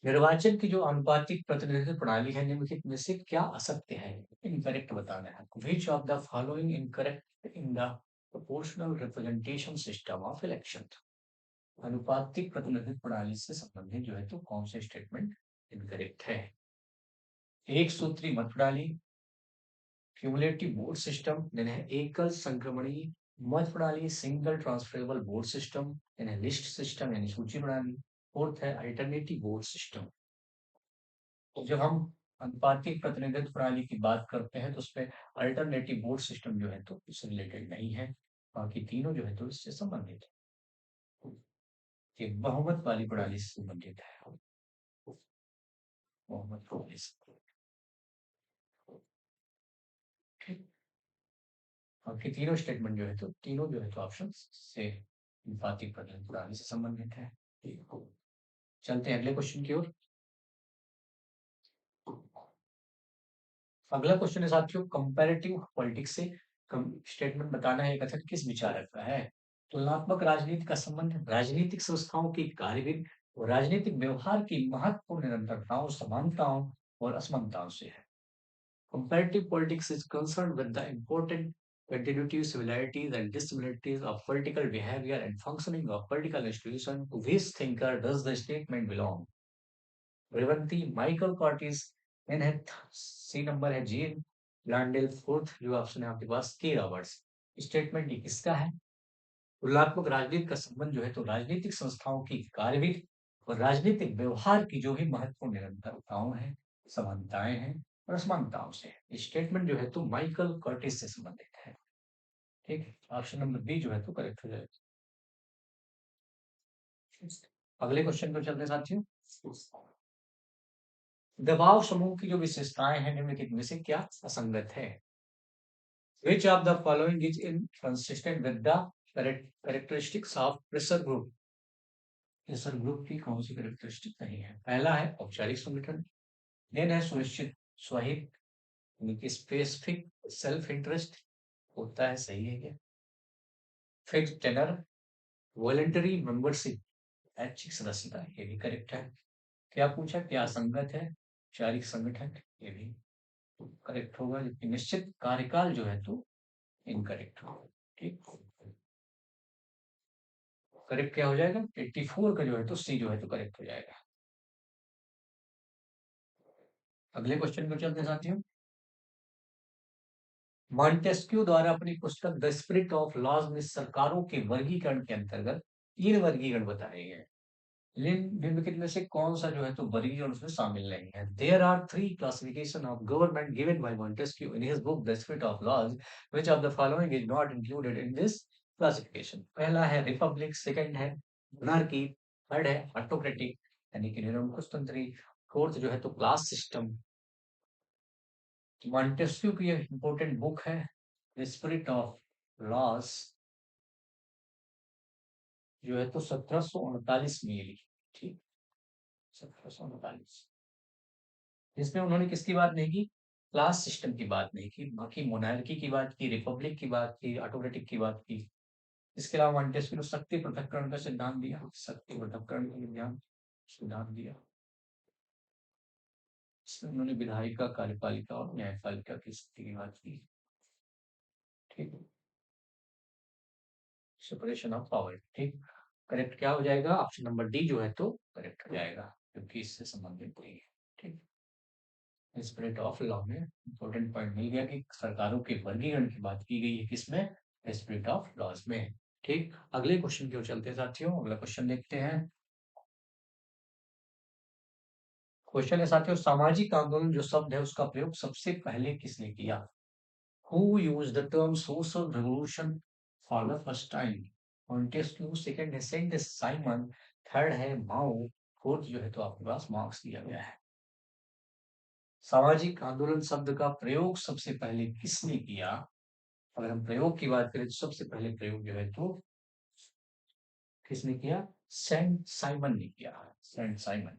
निर्वाचन की जो आनुपातिक प्रतिनिधित्व प्रणाली है निम्नलिखित में से क्या असत्य है? इनकरेक्ट बताना है आपको। विच of the following incorrect in the proportional representation system of election? अनुपातिक प्रतिनिधित्व प्रणाली से संबंधित जो है तो कौन से स्टेटमेंट इनकरेक्ट है? एक सूत्री मत प्रणाली, क्यूमुलेटिव वोट सिस्टम, देन है एकल संक्रमणी मत प्रणाली, single transferable vote system, then है लिस्ट सिस्टम यानी सूची प्रणाली, फोर्थ है अल्टरनेटिव वोट सिस्टम। तो जब हम अनुपातिक प्रतिनिधित्व प्रणाली की बात करते हैं तो उसमें अल्टरनेटिव वोट सिस्टम जो है तो इससे रिलेटेड नहीं है, बाकी तीनों जो है तो इससे संबंधित है। ये बहुमत वाली प्रणाली से संबंधित है, बहुमत प्रणाली से। ठीक। बाकी तीनों स्टेटमेंट जो है तो तीनों जो है तो ऑप्शन से अनुपातिक प्रतिनिधित्व प्रणाली से संबंधित है। ठीक। चलते हैं अगले क्वेश्चन की ओर। अगला क्वेश्चन है साथियों, कंपैरेटिव पॉलिटिक्स से स्टेटमेंट बताना है कथन किस विचारक का है? तुलनात्मक राजनीति का संबंध राजनीतिक संस्थाओं की कार्यविधि और राजनीतिक व्यवहार की महत्वपूर्ण निरंतरताओं, समानताओं और असमानताओं से है। Comparative politics is concerned with the important continuity, similarities, and dissimilarities of political behavior and functioning of political institutions. To which thinker does the statement belong? रेवंती, माइकल कॉर्टिस, एन है सी नंबर है जीन ब्लांडेल, फोर्थ जो ऑप्शन है आपके पास के रॉबर्ट्स। स्टेटमेंट ये किसका है? तुलनात्मक राजनीति का संबंध जो है तो राजनीतिक संस्थाओं की कार्यविधि और राजनीतिक व्यवहार की जो भी महत्वपूर्ण निरंतरताओं हैं, समानताएं हैं और असमानताओं से है। स्टेटमेंट जो है तो माइकल कर्टिस से संबंधित है, ठीक है। ऑप्शन नंबर बी जो है तो करेक्ट हो जाएगा। अगले क्वेश्चन को चलते हैं साथियों, दबाव समूह की जो विशेषताएं हैं निम्नलिखित में से क्या असंगत है? Which of the following is inconsistent with the characteristics of pressure group? Acer group की कौन सी कैरेक्टरिस्टिक नहीं है? पहला है औपचारिक संगठन, देन है सुनिश्चित स्वहित, यानी कि स्पेसिफिक सेल्फ इंटरेस्ट होता है, सही है क्या? फिक्स्ड टेनर, वॉलंटरी मेंबरशिप, ऐच्छिक सदस्यता, ये भी करेक्ट है। क्या पूछा? क्या संगत है? औपचारिक संगठन, ये भी करेक्ट होगा। जबकि निश्चित कार्यकाल जो है तो इनकरेक्ट होगा। ठीक, करेक्ट क्या हो जाएगा? 84 का जो है तो सी जो है तो करेक्ट हो जाएगा। अगले क्वेश्चन को चलते हैं साथियों। मॉन्टेस्क्यू द्वारा अपनी पुस्तक द स्पिरिट ऑफ लॉज में सरकारों के वर्गीकरण के अंतर्गत 3 वर्गीकरण बताए गए हैं। निम्नलिखित में से कौन सा जो है तो वर्गीकरण उसमें शामिल नहीं है? There are 3 classification of government given by Montesquieu in his book the Spirit of Laws, which of the following is not included in this classification? पहला है रिपब्लिक, सेकंड है मोनार्की, थर्ड है ऑटोक्रेटिक यानी कि निरंकुश तंत्री, फोर्थ जो है तो क्लास सिस्टम। मॉन्टेस्क्यू की एक इंपॉर्टेंट बुक है द स्पिरिट ऑफ लॉस, जो है तो 1739 में ये लिखी। ठीक, 1739, जिसमें उन्होंने किसकी बात नहीं की? क्लास सिस्टम की बात नहीं की, बाकी मोनार्की की बात की, रिपब्लिक की बात की, ऑटोक्रेटिक की बात की। इसके अलावा मॉन्टेस्क्यू ने शक्ति पृथक्करण का सिद्धांत दिया, शक्ति पृथक्करण का सिद्धांत दिया। इसमें उन्होंने विधायिका, कार्यपालिका और न्यायपालिका की शक्ति की बात की। ठीक, सेपरेशन ऑफ पावर। ठीक, करेक्ट क्या हो जाएगा? ऑप्शन नंबर डी जो है तो करेक्ट हो जाएगा, क्योंकि इससे संबंधित नहीं है। ठीक, स्पिरिट ऑफ लॉ में इंपॉर्टेंट पॉइंट मिल गया कि सरकारों के वर्गीकरण की बात की गई है, किसमें? स्पिरिट ऑफ लॉज में। ठीक, अगले क्वेश्चन की ओर चलते हैं साथियों। अगला क्वेश्चन देखते हैं। क्वेश्चन है साथियों, सामाजिक आंदोलन जो शब्द है उसका प्रयोग सबसे पहले किसने किया? Who use the term social revolution for the first time? Montesquieu, second है सेंट साइमन, थर्ड है माओ, फोर्थ जो है तो आपके पास मार्क्स दिया गया है। सामाजिक आंदोलन शब्द का प्रयोग सबसे पहले किसने किया? अगर हम प्रयोग की बात करें तो सबसे पहले प्रयोग जो है तो किसने किया? सेंट साइमन ने किया। Saint Simon.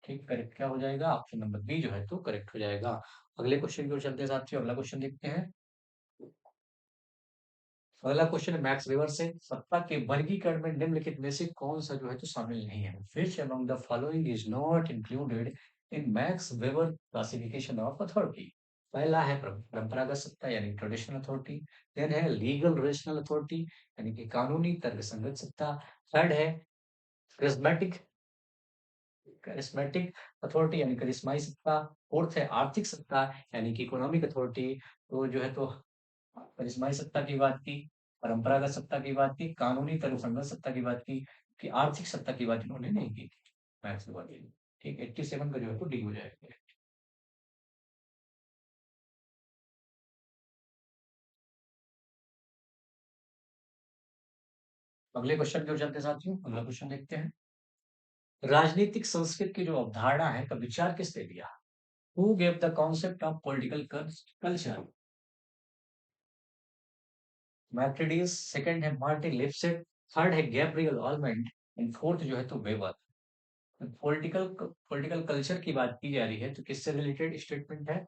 ठीक, करेक्ट क्या हो जाएगा? ऑप्शन नंबर बी जो है तो करेक्ट हो जाएगा। अगले क्वेश्चन की ओर चलते हैं साथियों। अगला क्वेश्चन देखते हैं। अगला क्वेश्चन है मैक्स वेबर से, सत्ता के वर्गीकरण में निम्नलिखित में से कौन सा जो है तो शामिल नहीं है? Which among the following is not included in max weber classification of authority? पहला है परंपरागत सत्ता यानी ट्रेडिशनल अथॉरिटी, देन है लीगल रेशनल अथॉरिटी यानी कि कानूनी तर्कसंगत सत्ता, थर्ड है करिस्मेटिक करिस्मेटिक अथॉरिटी यानी करिश्माई सत्ता, फोर्थ है आर्थिक सत्ता यानी कि इकोनॉमिक अथॉरिटी। तो जो है तो करिश्माई सत्ता की बात की, परंपरागत सत्ता की बात की, कानूनी तर्कसंगत सत्ता की बात की, कि आर्थिक सत्ता की बात इन्होंने नहीं की थी मैथ्स के बारे में। ठीक, 87 का जो है तो डी हो जाएगा। अगले क्वेश्चन की ओर चलते हैं साथियों। अगला क्वेश्चन देखते हैं। राजनीतिक संस्कृत की जो अवधारणा है का विचार किसने दिया? Who gave the concept of political culture? मैथडीज, सेकंड है मार्टिन लिप्सेट, थर्ड है गैब्रियल ऑलमेंट एंड फोर्थ जो है तो वेबर। पॉलिटिकल पॉलिटिकल कल्चर की बात की जा रही है तो किससे रिलेटेड स्टेटमेंट है?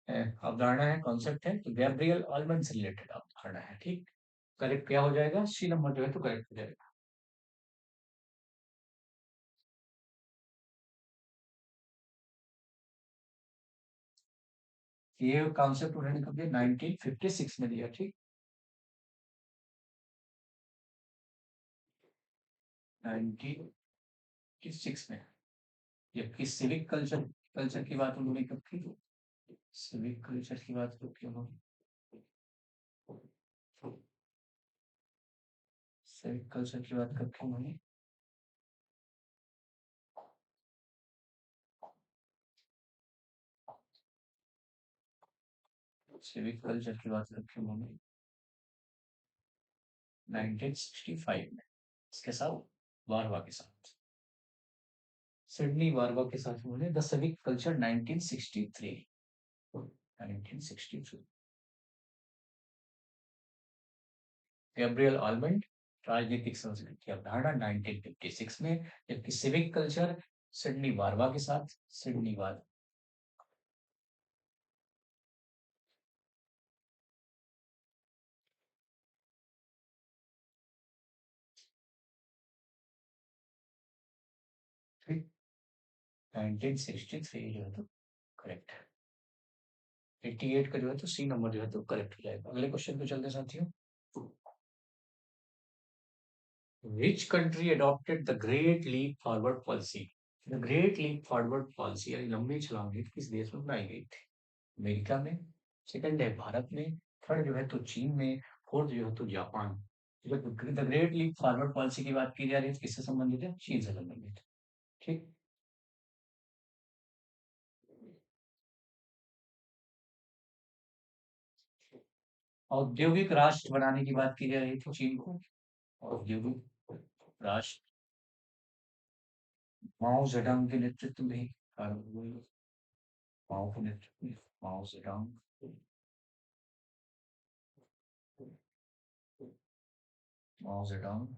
अवधारणा है, कॉन्सेप्ट है, तो गैब्रियल ऑलमेंट से रिलेटेड अवधारणा है। ठीक, करेक्ट क्या हो जाएगा? सी नंबर जो है तो करेक्ट हो जाएगा। ये कॉन्सेप्ट उन्होंने कब दिया? 1956 में दिया। ठीक, 1956 में। जबकि सिविक कल्चर कल्चर की बात उन्होंने कब की? सिविक कल्चर की बात कब की उन्होंने? सिविक कल्चर की बात कब की उन्होंने? सिविक कल्चर की बात कब की उन्होंने? 1965 में। इसके साथ वारवा के साथ, सिडनी वारवा के साथ उन्होंने the civic culture 1963। 1963। Gabriel almond राजनीतिक संस्कृति की अवधारणा 1956 में, जबकि सिविक कल्चर सिडनी वार्वा के साथ, सिडनी वार्वा 1963 जो है तो करेक्ट है। 88 का जो है तो सी नंबर जो है तो करेक्ट हो जाएगा। अगले क्वेश्चन पे चलते हैं साथियों। Which country adopted the Great Leap Forward Policy? The Great Leap Forward Policy यानी लंबी छलांग नीति किस देश में बनाई गई थी? अमेरिका में, सेकंड है भारत में, थर्ड जो है तो चीन में, फोर्थ जो है तो Japan. The Great Leap Forward policy की बात की जा रही है, किससे संबंधित है? चीन से संबंधित। ठीक। औद्योगिक राष्ट्र बनाने की बात की जा रही थी चीन को। औद्योगिक राष्ट्र माओ जेडंग के नेतृत्व में प्रारंभ हुए। माओ के नेतृत्व में, माओ जेडंग, माओ जेडंग।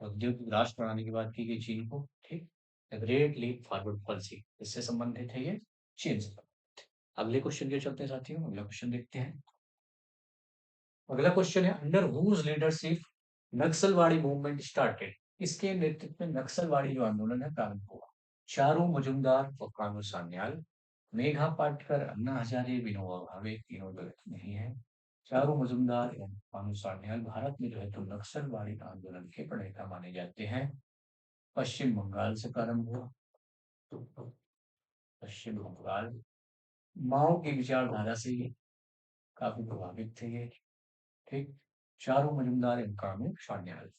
औद्योगिक राष्ट्र बनाने की बात की गई चीन को। ठीक। The Great Leap Forward policy इससे संबंधित है ये, चीन से। अगले क्वेश्चन के चलते हैं साथियों, अगला क्वेश्चन देखते हैं। अगला क्वेश्चन है, under whose leadership Naxalbari movement started? इसके नेतृत्व में नक्सलवाड़ी जो आंदोलन है प्रारंभ हुआ? चारू मजुमदार और कानू सान्याल, मेघा पाटकर, अन्ना हजारे, विनोबा भावे, तीनों गलत नहीं है। चारू मजुमदार एवं कानू सान्याल भारत में जो है तो नक्सलवाड़ी आंदोलन के प्रणेता माने जाते हैं। पश्चिम बंगाल से प्रारंभ हुआ। पश्चिम बंगाल, माओ की विचारधारा से ये काफी प्रभावित थे ये। ठीक। चारों मजुमदार एवं कानू सान्याल,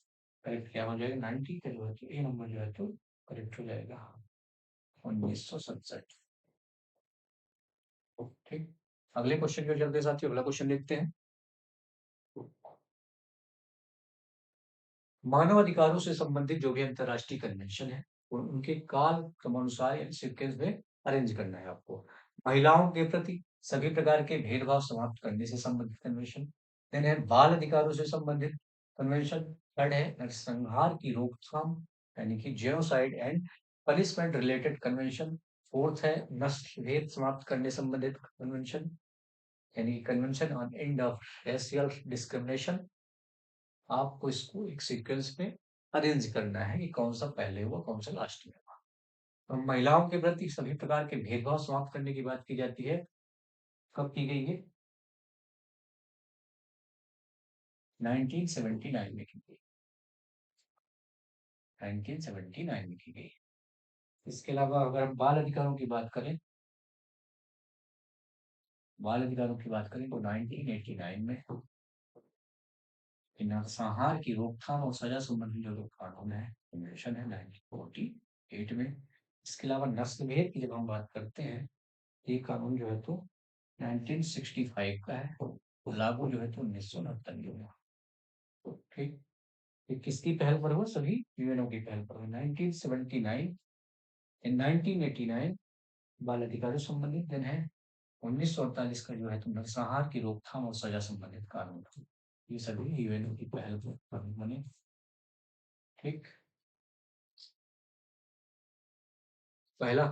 करेक्ट क्या हो जाएगा? 90 का जो है तो ए नंबर जो है तो करेक्ट हो जाएगा। 1967। ठीक। अगले क्वेश्चन की ओर चलते हैं साथियों, अगला क्वेश्चन देखते हैं। मानव अधिकारों से संबंधित जो भी अंतरराष्ट्रीय कन्वेंशन है उनके काल क्रमानुसार यानी सीक्वेंस में अरेंज करना है आपको। महिलाओं के प्रति सभी प्रकार के भेदभाव समाप्त करने से संबंधित कन्वेंशन, देन है बाल अधिकारों से संबंधित कन्वेंशन, थर्ड है नरसंहार की रोकथाम यानी कि genocide and punishment related convention, fourth है नस्ल भेद समाप्त करने संबंधित कन्वेंशन यानी convention on end of racial discrimination. आपको इसको एक सीक्वेंस में अरेंज करना है कि कौन सा पहले हुआ कौन सा लास्ट में हुआ। तो महिलाओं के प्रति सभी प्रकार के भेदभाव समाप्त करने की बात की जाती है, कब की गई है? 1979 में की गई। 1979 में की गई। इसके अलावा अगर हम बाल अधिकारों की बात करें, बाल अधिकारों की बात करें तो 1989 में नरसंहार की रोकथाम और सजा संबंधी जो कानून है कन्वेंशन है 1948 में। इसके अलावा नस्ल भेद की जब हम बात करते हैं, ये कानून जो है तो 1965 का है, लागू जो है तो 1969 में हुआ। ठीक। ये किसकी पहल पर हुआ? सभी यूएनओ की पहल पर हुआ। 1979 इन 1989 बाल अधिकारों संबंधित दिन है। 1948 का जो है तो नरसंहार की रोकथाम और सजा संबंधित कानून, ये सभी यूएनओ की पहल पर बने। ठीक। पहला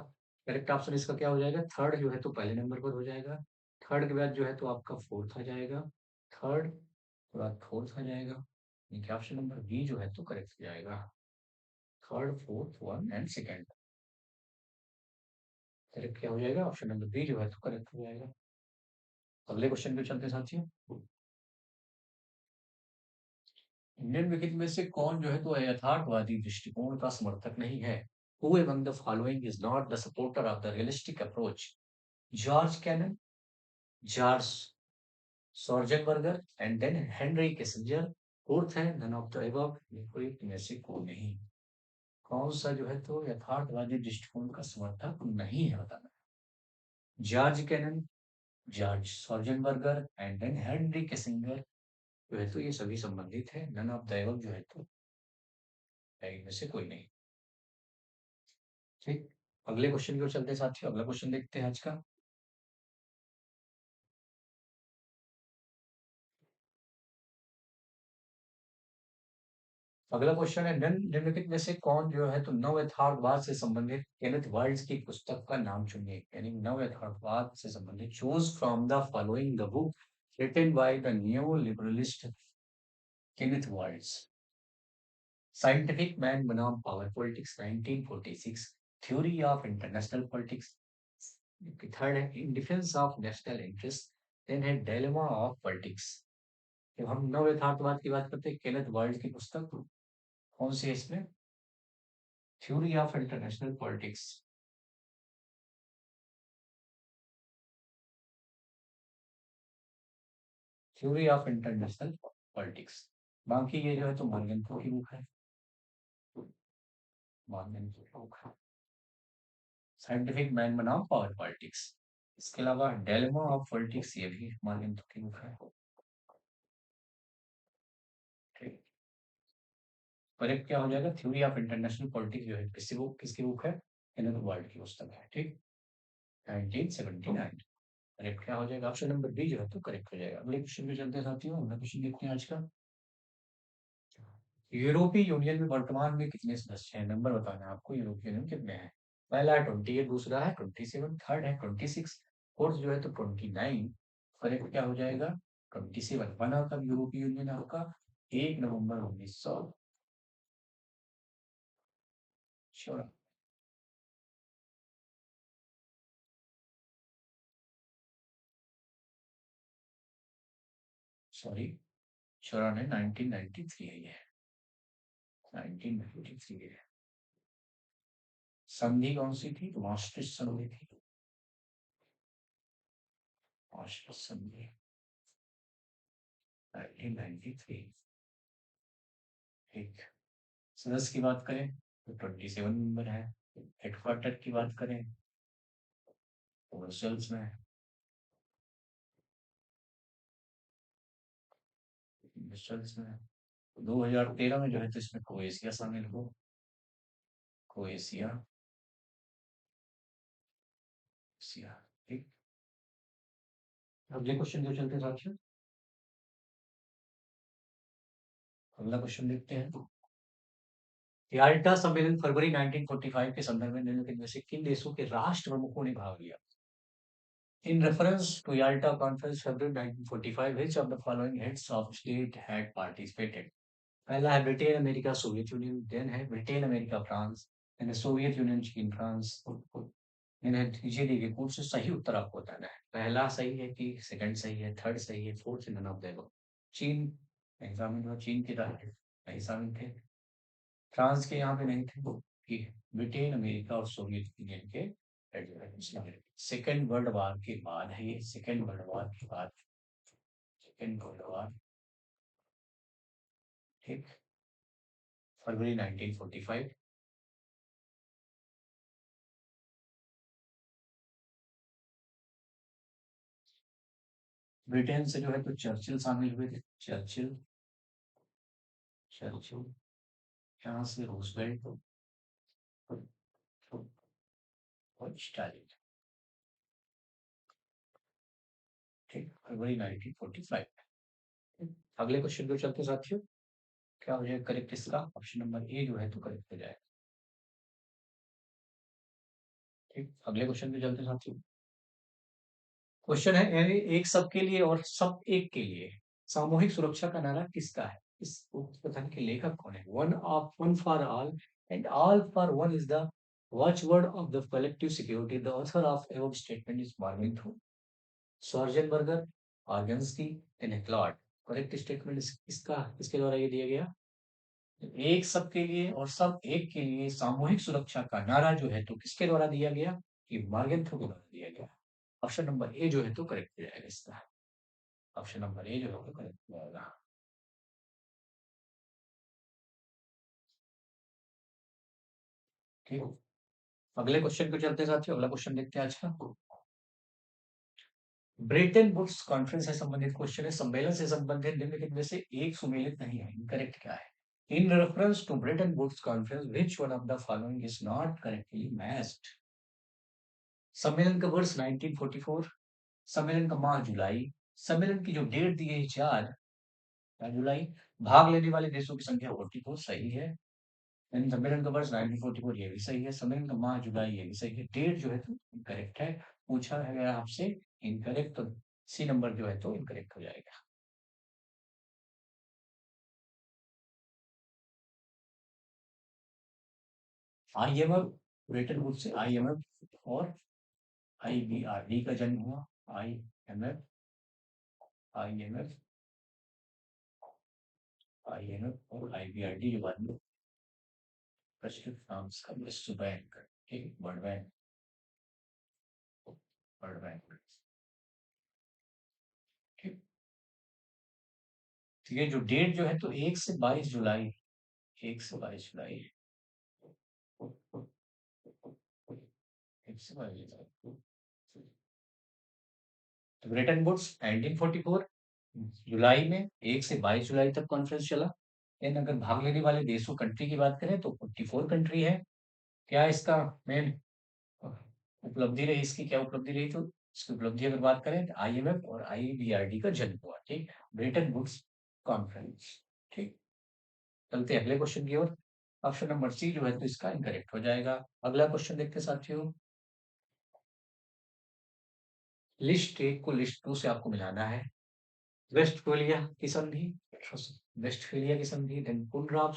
करेक्ट ऑप्शन इसका क्या हो जाएगा? थर्ड जो है तो पहले नंबर पर हो जाएगा। थर्ड के बाद जो है तो आपका फोर्थ आ जाएगा। थर्ड के बाद फोर्थ आ जाएगा, यानी कि ऑप्शन नंबर बी जो है तो करेक्ट हो जाएगा। Third, fourth, one and second, correct क्या हो जाएगा? ऑप्शन नंबर बी जो है तो करेक्ट हो जाएगा। अगले क्वेश्चन पे चलते हैं साथियों। निम्नलिखित में से कौन जो है तो यथार्थवादी दृष्टिकोण का समर्थक नहीं है? Who among the following is not the supporter of the realistic approach? George Kennan, George Schwarzenberger and then Henry Kissinger, fourth है नन ऑफ द अबव, कोई में से कोई नहीं। कौन सा जो है तो यथार्थवादी दृष्टिकोण का समर्थक नहीं है बताना। George Kennan, George Schwarzenberger and then Henry Kissinger जो है तो ये सभी संबंधित है, नन ऑफ द अबव जो है तो में से कोई नहीं। ठीक। अगले क्वेश्चन की ओर चलते हैं साथियों, अगला क्वेश्चन देखते हैं आज का। अगला क्वेश्चन है निम्नलिखित में से कौन जो है तो नव यथार्थवाद से संबंधित केनेथ वाल्ड्स की पुस्तक का नाम चुनिए, यानी नव यथार्थवाद से संबंधित choose from the following the book written by the new liberalist Kenneth Waltz. Scientific man बनाम power politics 1946, theory of international politics, third है in defence of national interest, then है डायलेमा ऑफ पॉलिटिक्स। जब हम नव यथार्थवाद की बात करते हैं केनेथ वाल्ड की पुस्तक कौन सी है इसमें? Theory of international politics. Theory of international politics. बाकी ये जो है तो मॉर्गन की बुक है, मॉर्गन की बुक है। साइंटिफिक मैन बनाम पावर पॉलिटिक्स। इसके अलावा डेलमा ऑफ पॉलिटिक्स ये भी मॉर्गन की बुक है। ठीक, करेक्ट क्या हो जाएगा? थ्योरी ऑफ इंटरनेशनल पॉलिटिक्स जो है किसकी बुक है? केनेथ वाल्ड की पुस्तक है। ठीक, 1979। करेक्ट क्या हो जाएगा? ऑप्शन नंबर बी जो है तो करेक्ट हो जाएगा। अगले क्वेश्चन पे चलते हैं साथियों। अगला क्वेश्चन देखते हैं आज का। यूरोपीय यूनियन में वर्तमान में कितने सदस्य हैं? नंबर बताना है आपको, यूरोपीय यूनियन कितने हैं? पहला है 28, दूसरा है 27, थर्ड है 26, फोर्थ जो है तो 29। करेक्ट क्या हो जाएगा? 27। बना कब यूरोपीय यूनियन आपका? 1 नवंबर 1900। सॉरी, 94, 1993 है ये, 1993 है। संधि कौन सी थी? maastricht संधि थी, maastricht संधि 1993। ठीक, सदस्य की बात करें तो 27 नंबर है। हेडक्वार्टर की बात करें तो ब्रसेल्स में है। ब्रसेल्स में है। 2013 में जो है तो इसमें क्रोएशिया शामिल हो, क्रोएशिया, क्रोएशिया। ठीक, अगले क्वेश्चन जो चलते हैं साथियों। अगला क्वेश्चन देखते हैं। याल्टा सम्मेलन फरवरी 1945 के संदर्भ में निम्नलिखित में से किन देशों के राष्ट्र प्रमुखों ने भाग लिया? In reference to Yalta Conference February 1945, which of the following heads of state had participated? पहला है Britain America Soviet Union, then है ब्रिटेन अमेरिका फ्रांस, देन है सोवियत यूनियन चीन फ्रांस, देन है नीचे दी गई कौन से सही उत्तर आपको बताना है? पहला सही है कि सेकंड सही है, थर्ड सही है, फोर्थ नन ऑफ देम। चीन नहीं शामिल हुआ, चीन के राष्ट्र नहीं शामिल थे, फ्रांस के यहाँ पे नहीं थे, कि ब्रिटेन अमेरिका और सोवियत यूनियन के सेकेंड वर्ल्ड वार के बाद है ये, सेकेंड वर्ल्ड वार के बाद, सेकेंड वर्ल्ड वार। ठीक, फरवरी 1945। ब्रिटेन से जो है तो चर्चिल शामिल हुए थे, चर्चिल, चर्चिल, यहाँ से रूजवेल्ट और स्टालिन। ठीक, फरवरी 1945। अगले क्वेश्चन पे चलते साथियों। क्या हो जाएगा करेक्ट इसका? ऑप्शन नंबर ए जो है तो करेक्ट हो जाएगा। ठीक, अगले क्वेश्चन पे चलते साथियों। क्वेश्चन है यानी एक सबके लिए और सब एक के लिए सामूहिक सुरक्षा का नारा किसका है? इस कथन के लेखक कौन है? One for all and all for one is the watchword of the collective security. The author of above statement is Morgenthau, Schwarzenberger, Organski, Claude. Correct statement इसका किसके द्वारा ये दिया गया? एक सबके लिए और सब एक के लिए सामूहिक सुरक्षा का नारा जो है तो किसके द्वारा दिया गया? कि मार्गन थ्रू के द्वारा दिया गया। ऑप्शन नंबर ए जो है तो करेक्ट हो जाएगा इसका। ऑप्शन नंबर ए जो है तो करेक्ट हो जाएगा। ठीक, अगले क्वेश्चन पे चलते साथियों। अगला क्वेश्चन देखते हैं आज का। ब्रेटन वुड्स कॉन्फ्रेंस से संबंधित क्वेश्चन है। सम्मेलन से संबंधित निम्नलिखित में से एक सुमेलित नहीं है, इनकरेक्ट क्या है? In reference to Bretton Woods conference which one of the following is not correctly matched? सम्मेलन का वर्ष 1944, सम्मेलन का माह जुलाई, सम्मेलन की जो डेट दी है 4 जुलाई, भाग लेने वाले देशों की संख्या 44 सही है। यानी सम्मेलन का वर्ष 1944 ये भी सही है। सम्मेलन का माह जुलाई ये भी सही है। डेट जो है तो इनकरेक्ट है। पूछा है अगर आपसे इनकरेक्ट तो सी नंबर जो है तो इनकरेक्ट हो जाएगा। IMF Britain would say IMF और आईबीआरडी का जन्म हुआ। आईएमएफ आईएमएफ आईएमएफ और आईबीआरडी के बाद में प्रचलित नाम का विश्व बैंक, ठीक, वर्ल्ड बैंक, वर्ल्ड बैंक, ठीक। तो ये जो डेट जो है तो 1 से 22 जुलाई, 1 से 22 जुलाई, 1 से 22 जुलाई। तो ब्रिटेन वुड्स 1944 जुलाई में 1 से 22 जुलाई तक कॉन्फ्रेंस चला। लेकिन अगर भाग लेने वाले देशों कंट्री की बात करें तो 44 कंट्री है। क्या इसका मेन उपलब्धि रही, इसकी क्या उपलब्धि रही, तो इसकी उपलब्धि अगर बात करें तो आईएमएफ और आईबीआरडी का जन्म हुआ, ठीक, ब्रिटेन वुड्स कॉन्फ्रेंस, ठीक। चलते हैं अगले क्वेश्चन की ओर। ऑप्शन नंबर सी जो है तो इसका इनकरेक्ट हो जाएगा। अगला क्वेश्चन देखते हैं साथियों। लिस्ट एक को लिस्ट टू से आपको मिलाना है। वेस्टफेलिया की संधि, वेस्टफेलिया की संधि, देन पुनराव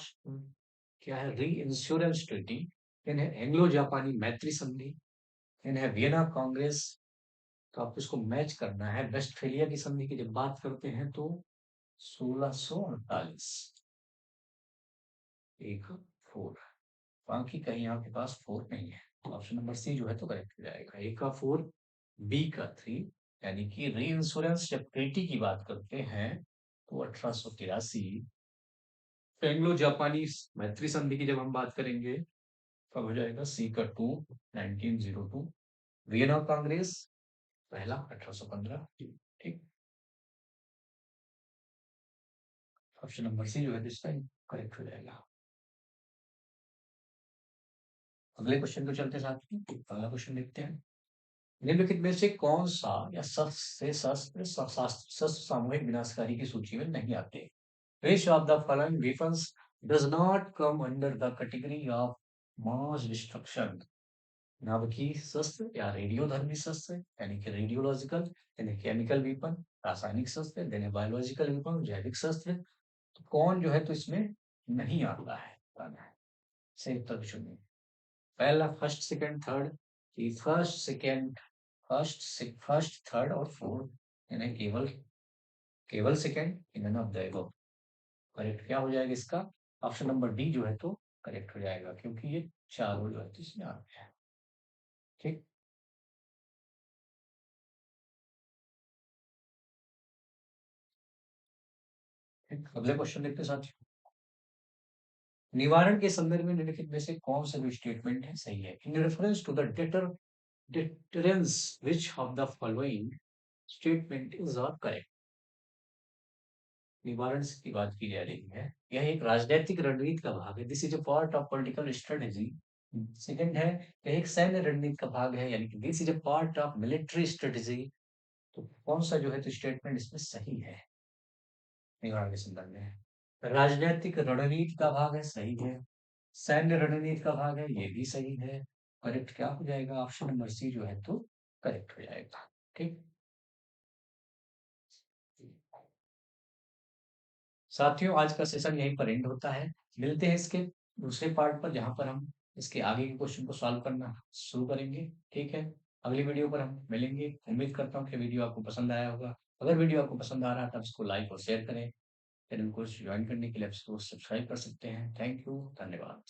क्या है, री इंश्योरेंस ट्रीटी, देन है एंग्लो जापानी मैत्री संधि, देन है वियना कांग्रेस। तो आपको इसको मैच करना है। वेस्टफेलिया की संधि की जब बात करते हैं तो 1648, एक फोर, बाकी कहीं आपके पास फोर नहीं है। ऑप्शन नंबर सी जो है तो करेक्ट हो जाएगा। ए का फोर, बी का थ्री, यानी कि री इंश्योरेंस जब ट्रीटी की बात करते हैं तो 1883। एंग्लो जापानी मैत्री संधि की जब हम बात करेंगे तब हो जाएगा सी का टू, 1902। वियना कांग्रेस पहला 1815, ठीक। ऑप्शन नंबर सी जो है इसका करेक्ट हो जाएगा। अगले क्वेश्चन को चलते साथ में, अगला क्वेश्चन देखते हैं। निम्नलिखित में से कौन सा या शस्त्र सामूहिक विनाशकारी की सूची में नहीं आते? Which of the following weapons does not come under the category of mass destruction? नाभिकीय शस्त्र या रेडियोधर्मी शस्त्र, यानी कि रेडियोलॉजिकल, यानी केमिकल वेपन, रासायनिक शस्त्र, देन बायोलॉजिकल वेपन, जैविक शस्त्र। तो कौन जो है तो इसमें नहीं आता है, बताना है। सही उत्तर चुनिए। पहला, first, second, third, first, second, first, third और फोर्थ, यानी केवल केवल second, in of the above. Correct क्या हो जाएगा इसका? ऑप्शन नंबर डी जो है तो करेक्ट हो जाएगा, क्योंकि ये चारों जो है तो इसमें आते हैं, ठीक। अगले क्वेश्चन देखते हैं साथियों। निवारण के संदर्भ में निम्नलिखित में से कौन सा जो स्टेटमेंट है सही है? In reference to the deterrence which of the following statement is not correct? निवारण की बात की जा रही है। यह एक राजनीतिक रणनीति का भाग है। This is a part of political strategy. Second है, यह एक सैन्य रणनीति का भाग है, यानी कि this is a part of military strategy. तो कौन सा जो है तो स्टेटमेंट इसमें सही है निवारण के संदर्भ में? राजनीतिक रणनीति का भाग है, सही है। सैन्य रणनीति का भाग है, ये भी सही है। करेक्ट क्या हो जाएगा? ऑप्शन नंबर सी जो है तो करेक्ट हो जाएगा, ठीक। साथियों आज का सेशन यहीं पर एंड होता है। मिलते हैं इसके दूसरे पार्ट पर, जहां पर हम इसके आगे के क्वेश्चन को सॉल्व करना शुरू करेंगे, ठीक है। अगली वीडियो पर हम मिलेंगे। उम्मीद करता हूँ कि वीडियो आपको पसंद आया होगा। अगर वीडियो आपको पसंद आ रहा है तब इसको लाइक और शेयर करें। चैनल को ज्वाइन करने के लिए आप इसको सब्सक्राइब कर सकते हैं। थैंक यू, धन्यवाद।